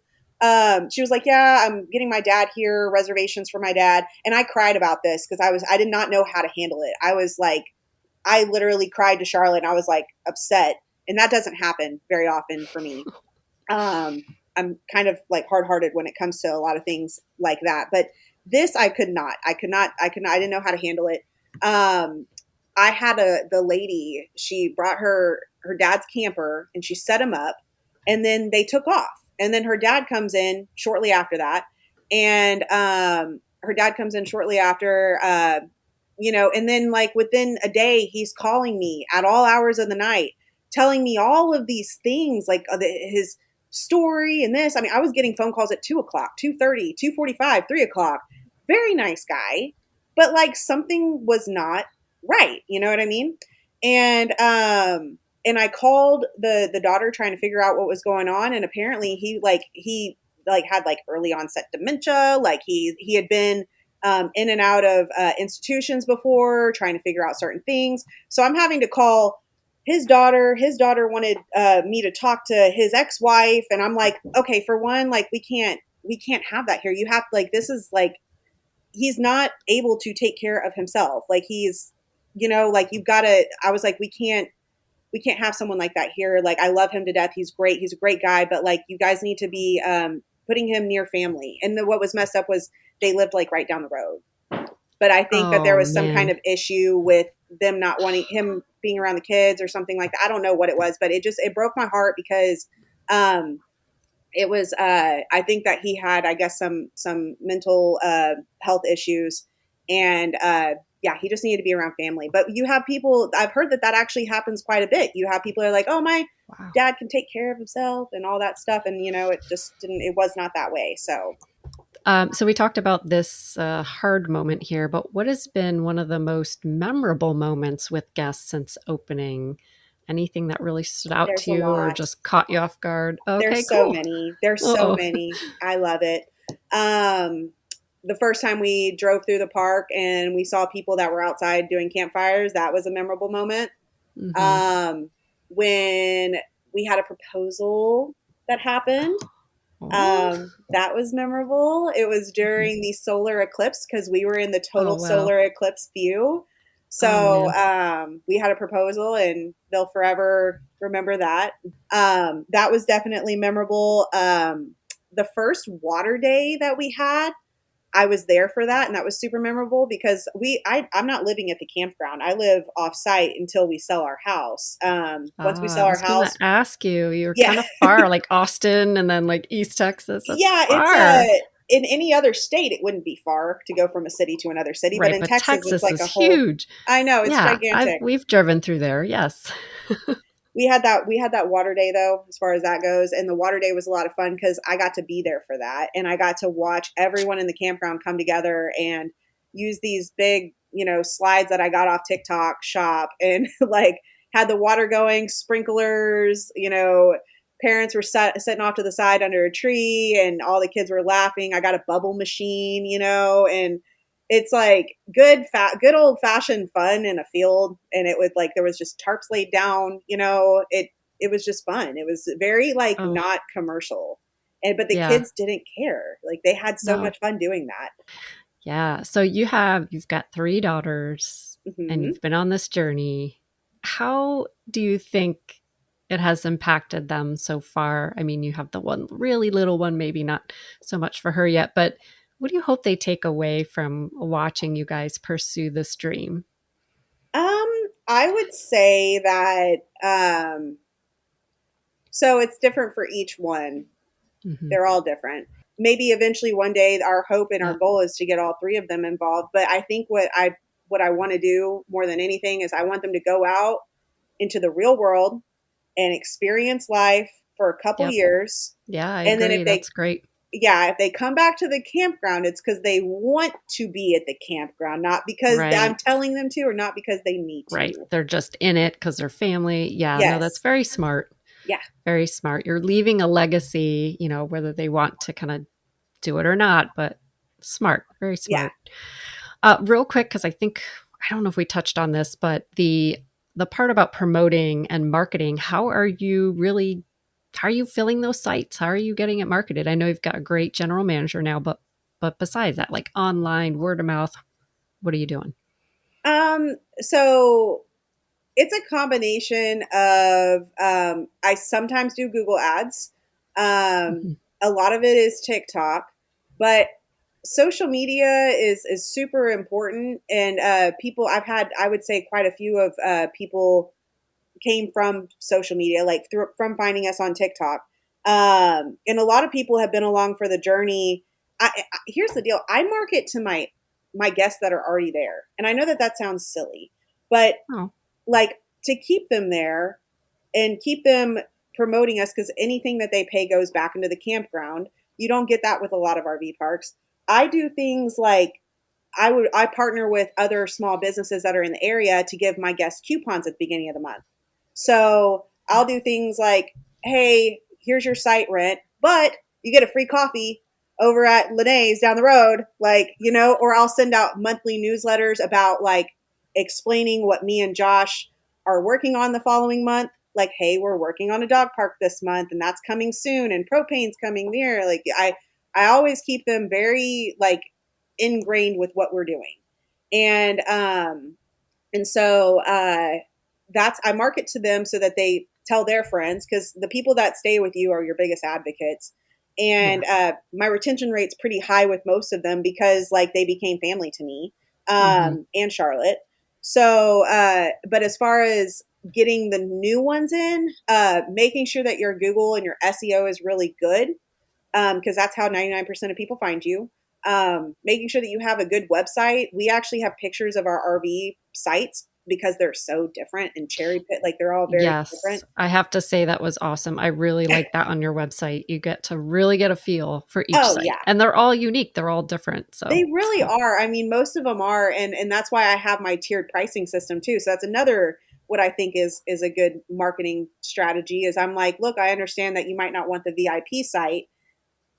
A: She was like, yeah, I'm getting my dad here, reservations for my dad. And I cried about this because I did not know how to handle it. I literally cried to Charlotte and I was like upset. And that doesn't happen very often for me. I'm kind of like hard-hearted when it comes to a lot of things like that. But this, I didn't know how to handle it. I had the lady, she brought her dad's camper and she set him up and then they took off. And then her dad comes in shortly after that. And and then like within a day, he's calling me at all hours of the night, telling me all of these things, like his story and this. I mean, I was getting phone calls at 2:00, 2:30, 2:45, 3:00. Very nice guy. But like something was not right. You know what I mean? And I called the daughter trying to figure out what was going on. And apparently he had like early onset dementia. Like he had been in and out of institutions before, trying to figure out certain things. So I'm having to call his daughter. His daughter wanted me to talk to his ex-wife. And I'm like, okay, for one, like we can't have that here. You have like, this is like, he's not able to take care of himself. Like he's, like you've got to, I was like, we can't have someone like that here. Like, I love him to death. He's great. He's a great guy, but like, you guys need to be putting him near family. And what was messed up was they lived like right down the road. But I think that there was some kind of issue with them not wanting him being around the kids or something like that. I don't know what it was, but it broke my heart because it was, I think that he had, I guess, some mental health issues. And yeah, he just needed to be around family. But you have people, I've heard that actually happens quite a bit. You have people who are like, oh, my dad can take care of himself and all that stuff. And, it was not that way. So.
C: So we talked about this hard moment here, but what has been one of the most memorable moments with guests since opening? Anything that really stood out to you or just caught you off guard? Okay,
A: There's so many. There's so many. I love it. The first time we drove through the park and we saw people that were outside doing campfires, that was a memorable moment. Mm-hmm. When we had a proposal that happened, that was memorable. It was during the solar eclipse because we were in the total solar eclipse view. So we had a proposal and they'll forever remember that. That was definitely memorable. The first water day that we had, I was there for that, and that was super memorable because I'm not living at the campground. I live off site until we sell our house. Once we sell our house, I was
C: gonna ask you, you're kind of far, like Austin, and then like East Texas. That's far.
A: in any other state, it wouldn't be far to go from a city to another city. But
C: Right,
A: in
C: but
A: Texas, it's
C: Texas
A: like
C: is
A: a whole,
C: huge.
A: I know, it's
C: Yeah,
A: gigantic.
C: we've driven through there. Yes.
A: We had that water day though, as far as that goes. And the water day was a lot of fun because I got to be there for that. And I got to watch everyone in the campground come together and use these big, slides that I got off TikTok shop and like had the water going, sprinklers, parents were sitting off to the side under a tree and all the kids were laughing. I got a bubble machine, and it's like good old fashioned fun in a field. And it was like, there was just tarps laid down, it was just fun. It was very like
C: Oh,
A: not commercial. But the
C: yeah.
A: kids didn't care. Like they had so
C: No.
A: much fun doing that.
C: Yeah. So you've got 3 daughters and
A: Hmm.
C: you've been on this journey. How do you think it has impacted them so far? I mean, you have the one really little one, maybe not so much for her yet, but what do you hope they take away from watching you guys pursue this dream?
A: I would say that, so it's different for each one.
C: Hmm.
A: They're all different. Maybe eventually one day our hope and our
C: Yeah.
A: goal is to get all 3 of them involved. But I think what I want to do more than anything is I want them to go out into the real world and experience life for a couple
C: Yep.
A: years.
C: Yeah, I
A: And then
C: agree. That's great.
A: if they come back to the campground, it's because they want to be at the campground, not because I'm
C: Right.
A: telling them to, or not because they need
C: Right.
A: to.
C: They're just in it because they're family. Yeah, no, that's
A: Yes.
C: very smart.
A: Yeah.
C: Very smart. You're leaving a legacy, whether they want to kind of do it or not, but smart, very
A: Yeah.
C: smart. Real quick, because I don't know if we touched on this, but the part about promoting and marketing, how are you filling those sites? How are you getting it marketed? I know you've got a great general manager now, but besides that, like online, word of mouth, what are you doing?
A: So it's a combination of, I sometimes do Google ads. Um,
C: Mhm.
A: a lot of it is TikTok, but social media is super important. And people, I would say quite a few of people came from social media, like from finding us on TikTok. And a lot of people have been along for the journey. Here's the deal: I market to my guests that are already there, and I know that that sounds silly, but
C: Oh,
A: like to keep them there and keep them promoting us because anything that they pay goes back into the campground. You don't get that with a lot of RV parks. I do things like I partner with other small businesses that are in the area to give my guests coupons at the beginning of the month. So I'll do things like, hey, here's your site rent, but you get a free coffee over at Lene's down the road, or I'll send out monthly newsletters about like explaining what me and Josh are working on the following month. Like, hey, we're working on a dog park this month and that's coming soon and propane's coming near. Like I always keep them very like ingrained with what we're doing. And that's I market to them so that they tell their friends because the people that stay with you are your biggest advocates.
C: yeah.
A: And my retention rate's pretty high with most of them because like they became family to me,
C: Hmm.
A: and Charlotte. So, but as far as getting the new ones in, making sure that your Google and your SEO is really good, because that's how 99% of people find you. Making sure that you have a good website. We actually have pictures of our RV sites because they're so different and cherry pit, like they're all very
C: Yes,
A: different.
C: I have to say that was awesome. I really like that on your website. You get to really get a feel for each
A: Oh
C: site,
A: yeah,
C: and they're all unique. They're all different.
A: they
C: So it's
A: really
C: cool.
A: are. I mean, most of them are, and that's why I have my tiered pricing system too. So that's another what I think is a good marketing strategy. Is I'm like, look, I understand that you might not want the VIP site,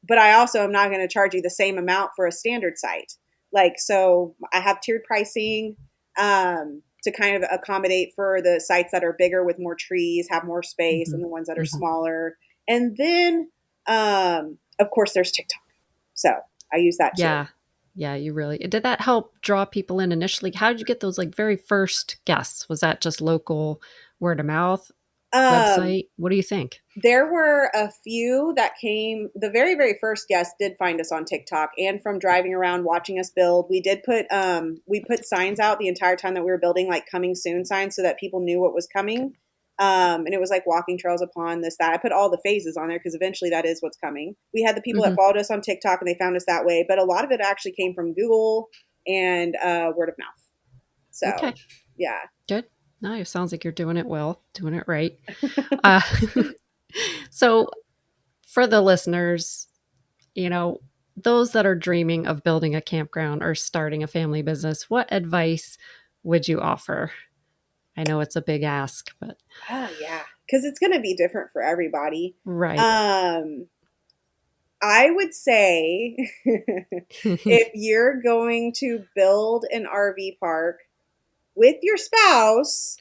A: but I also am not going to charge you the same amount for a standard site. Like, so I have tiered pricing to kind of accommodate for the sites that are bigger with more trees, have more space,
C: Hmm.
A: and the ones that are
C: Hmm.
A: smaller. And then, of course, there's TikTok. So I use that too.
C: Yeah, yeah. You really did that help draw people in initially. How did you get those like very first guests? Was that just local word of mouth
A: Um,
C: website? What do you think?
A: There were a few that came. The very, very first guest did find us on TikTok and from driving around watching us build. We put signs out the entire time that we were building, like coming soon signs, so that people knew what was coming. And it was like walking trails upon this, that. I put all the phases on there because eventually that is what's coming. We had the people that followed us on TikTok and they found us that way, but a lot of it actually came from Google and word of mouth. So,
C: Okay.
A: yeah.
C: Good. No, it sounds like you're doing it well, doing it right. uh, so for the listeners, you know, those that are dreaming of building a campground or starting a family business, what advice would you offer? I know it's a big ask, but
A: Oh, yeah. Because it's going to be different for everybody.
C: right.
A: I would say if you're going to build an RV park with your spouse,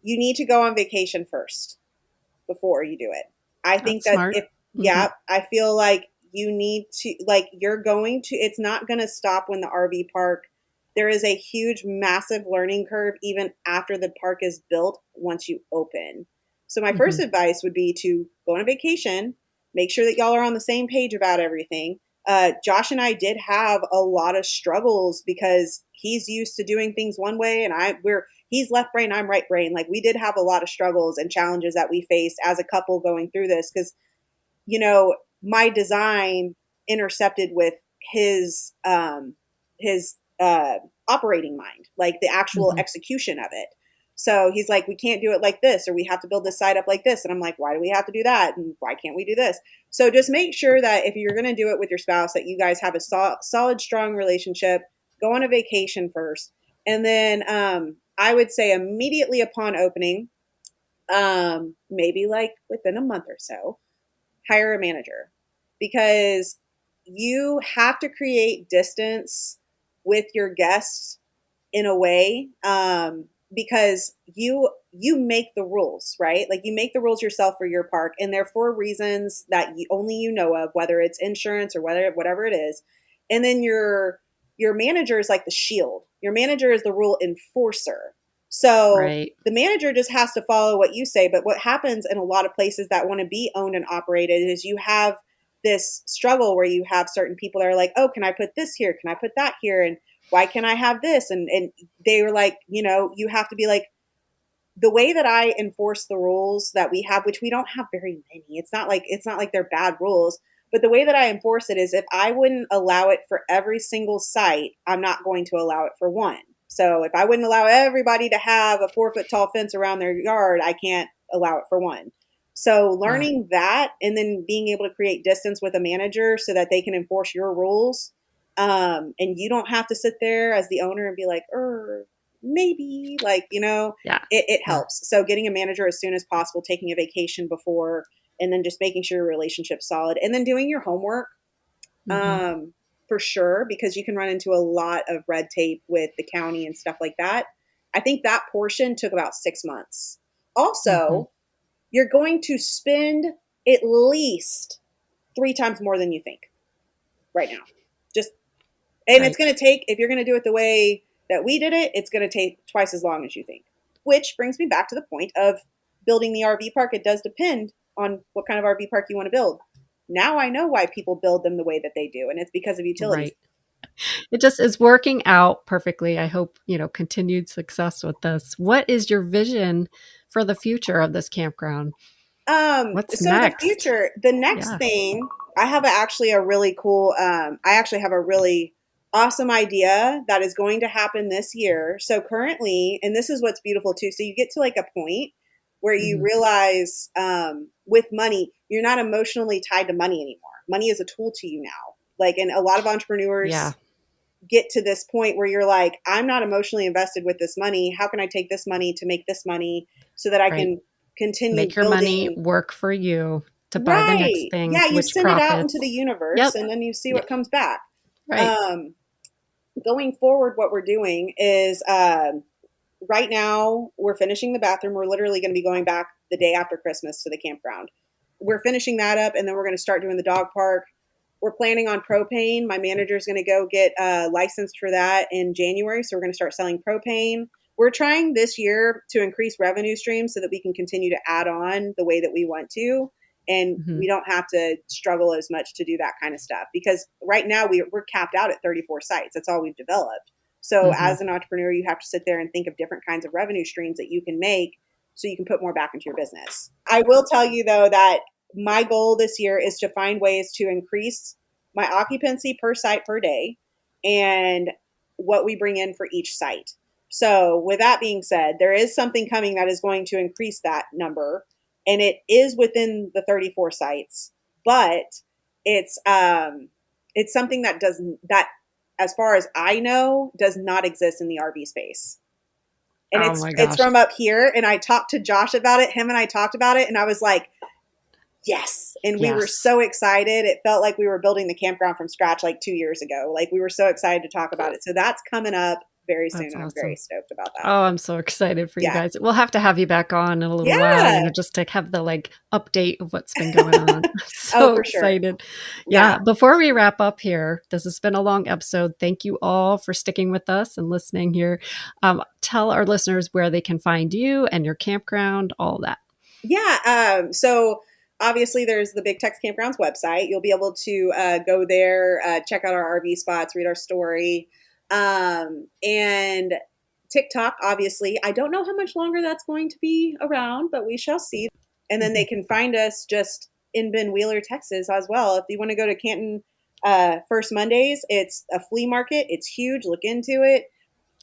A: you need to go on vacation first before you do it. I think
C: That's
A: that
C: smart.
A: I feel like you need to, like, it's not going to stop when the RV park, there is a huge, massive learning curve even after the park is built once you open. So my first advice would be to go on a vacation, make sure that y'all are on the same page about everything. Josh and I did have a lot of struggles because he's used to doing things one way and he's left brain, I'm right brain. Like we did have a lot of struggles and challenges that we faced as a couple going through this because, you know, my design intercepted with his operating mind, like the actual execution of it. So he's like, we can't do it like this, or we have to build this site up like this. And I'm like, why do we have to do that? And why can't we do this? So just make sure that if you're going to do it with your spouse, that you guys have a solid, strong relationship. Go on a vacation first. And then I would say immediately upon opening, maybe like within a month or so, hire a manager because you have to create distance with your guests in a way because you make the rules, right? Like you make the rules yourself for your park, and they're for reasons that only you know of, whether it's insurance or whatever it is. And then your manager is like the shield. Your manager is the rule enforcer. So
C: Right.
A: the manager just has to follow what you say. But what happens in a lot of places that want to be owned and operated is you have this struggle where you have certain people that are like, oh, can I put this here? Can I put that here? And why can't I have this? And they were like, you know, you have to be like, the way that I enforce the rules that we have, which we don't have very many. It's not like they're bad rules, but the way that I enforce it is if I wouldn't allow it for every single site, I'm not going to allow it for one. So if I wouldn't allow everybody to have a 4-foot tall fence around their yard, I can't allow it for one. So learning that and then being able to create distance with a manager so that they can enforce your rules. And you don't have to sit there as the owner and be like, maybe, like, you know, it helps. So getting a manager as soon as possible, taking a vacation before, and then just making sure your relationship's solid, and then doing your homework for sure, because you can run into a lot of red tape with the county and stuff like that. I think that portion took about 6 months. Also, you're going to spend at least 3 times more than you think right now. It's going to take, if you're going to do it the way that we did it, it's going to take twice as long as you think. Which brings me back to the point of building the RV park. It does depend on what kind of RV park you want to build. Now I know why people build them the way that they do, and it's because of utilities.
C: Right. It just is working out perfectly. I hope, continued success with this. What is your vision for the future of this campground? What's next?
A: The next thing, I have actually a really cool, I actually have a really awesome idea that is going to happen this year. So currently, and this is what's beautiful too. So you get to like a point where you realize with money, you're not emotionally tied to money anymore. Money is a tool to you now. Like, and a lot of entrepreneurs get to this point where you're like, I'm not emotionally invested with this money. How can I take this money to make this money so that I can continue
C: make your money work for you to buy the next thing?
A: Yeah, you
C: which
A: send it out into the universe and then you see what comes back.
C: Right.
A: Going forward, what we're doing is right now we're finishing the bathroom. We're literally going to be going back the day after Christmas to the campground. We're finishing that up, and then we're going to start doing the dog park. We're planning on propane. My manager is going to go get licensed for that in January, so we're going to start selling propane. We're trying this year to increase revenue streams so that we can continue to add on the way that we want to. And we don't have to struggle as much to do that kind of stuff, because right now we're capped out at 34 sites. That's all we've developed. So as an entrepreneur, you have to sit there and think of different kinds of revenue streams that you can make so you can put more back into your business. I will tell you though that my goal this year is to find ways to increase my occupancy per site per day and what we bring in for each site. So with that being said, there is something coming that is going to increase that number, and it is within the 34 sites, but it's something that as far as I know does not exist in the RV space. And it's from up here, and I talked to Josh about it. Him and I talked about it, and I was like, yes. And we were so excited. It felt like we were building the campground from scratch like 2 years ago. Like we were so excited to talk about it. So that's coming up very soon. Awesome. I'm very stoked about that.
C: Oh, I'm so excited for you guys. We'll have to have you back on in a little while, just to have the update of what's been going on. So for excited. Sure. Yeah. Before we wrap up here, this has been a long episode. Thank you all for sticking with us and listening here. Tell our listeners where they can find you and your campground, all that.
A: Yeah. So obviously there's the Big Tex Campgrounds website. You'll be able to go there, check out our RV spots, read our story. And TikTok, obviously, I don't know how much longer that's going to be around, but we shall see. And then they can find us just in Ben Wheeler, Texas as well. If you want to go to Canton, First Mondays, it's a flea market. It's huge. Look into it.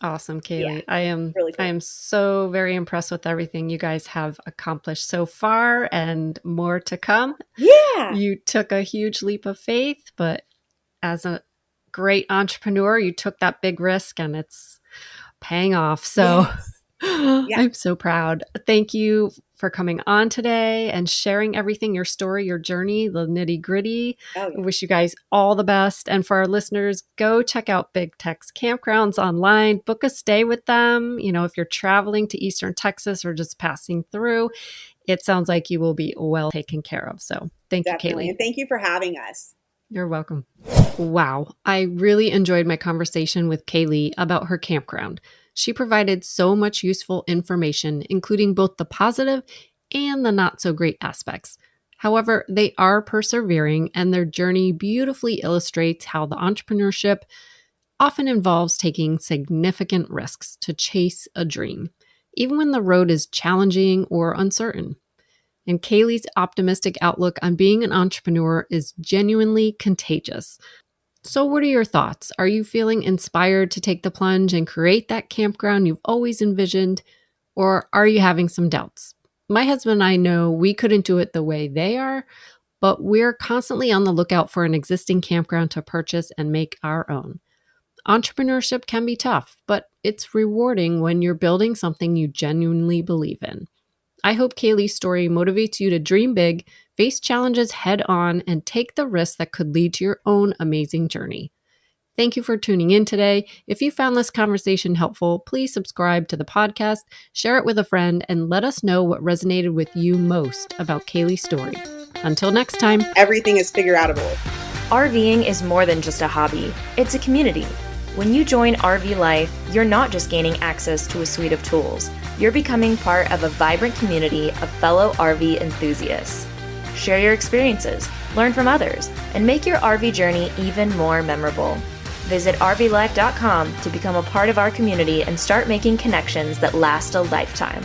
C: Awesome, Kaylee. I am really cool. I am so very impressed with everything you guys have accomplished so far and more to come.
A: Yeah.
C: You took a huge leap of faith, but as a great entrepreneur, you took that big risk and it's paying off. So I'm so proud. Thank you for coming on today and sharing everything, your story, your journey, the nitty gritty. I wish you guys all the best. And for our listeners, go check out Big Tex Campgrounds online, book a stay with them. If you're traveling to Eastern Texas or just passing through, it sounds like you will be well taken care of. So thank you, Kaylee.
A: And thank you for having us.
C: You're welcome. Wow. I really enjoyed my conversation with Kaylee about her campground. She provided so much useful information, including both the positive and the not so great aspects. However, they are persevering, and their journey beautifully illustrates how the entrepreneurship often involves taking significant risks to chase a dream, even when the road is challenging or uncertain. And Kaylee's optimistic outlook on being an entrepreneur is genuinely contagious. So what are your thoughts? Are you feeling inspired to take the plunge and create that campground you've always envisioned? Or are you having some doubts? My husband and I know we couldn't do it the way they are, but we're constantly on the lookout for an existing campground to purchase and make our own. Entrepreneurship can be tough, but it's rewarding when you're building something you genuinely believe in. I hope Kaylee's story motivates you to dream big, face challenges head on, and take the risks that could lead to your own amazing journey. Thank you for tuning in today. If you found this conversation helpful, please subscribe to the podcast, share it with a friend, and let us know what resonated with you most about Kaylee's story. Until next time,
A: everything is figure-outable.
B: RVing is more than just a hobby. It's a community. When you join RV Life, you're not just gaining access to a suite of tools. You're becoming part of a vibrant community of fellow RV enthusiasts. Share your experiences, learn from others, and make your RV journey even more memorable. Visit rvlife.com to become a part of our community and start making connections that last a lifetime.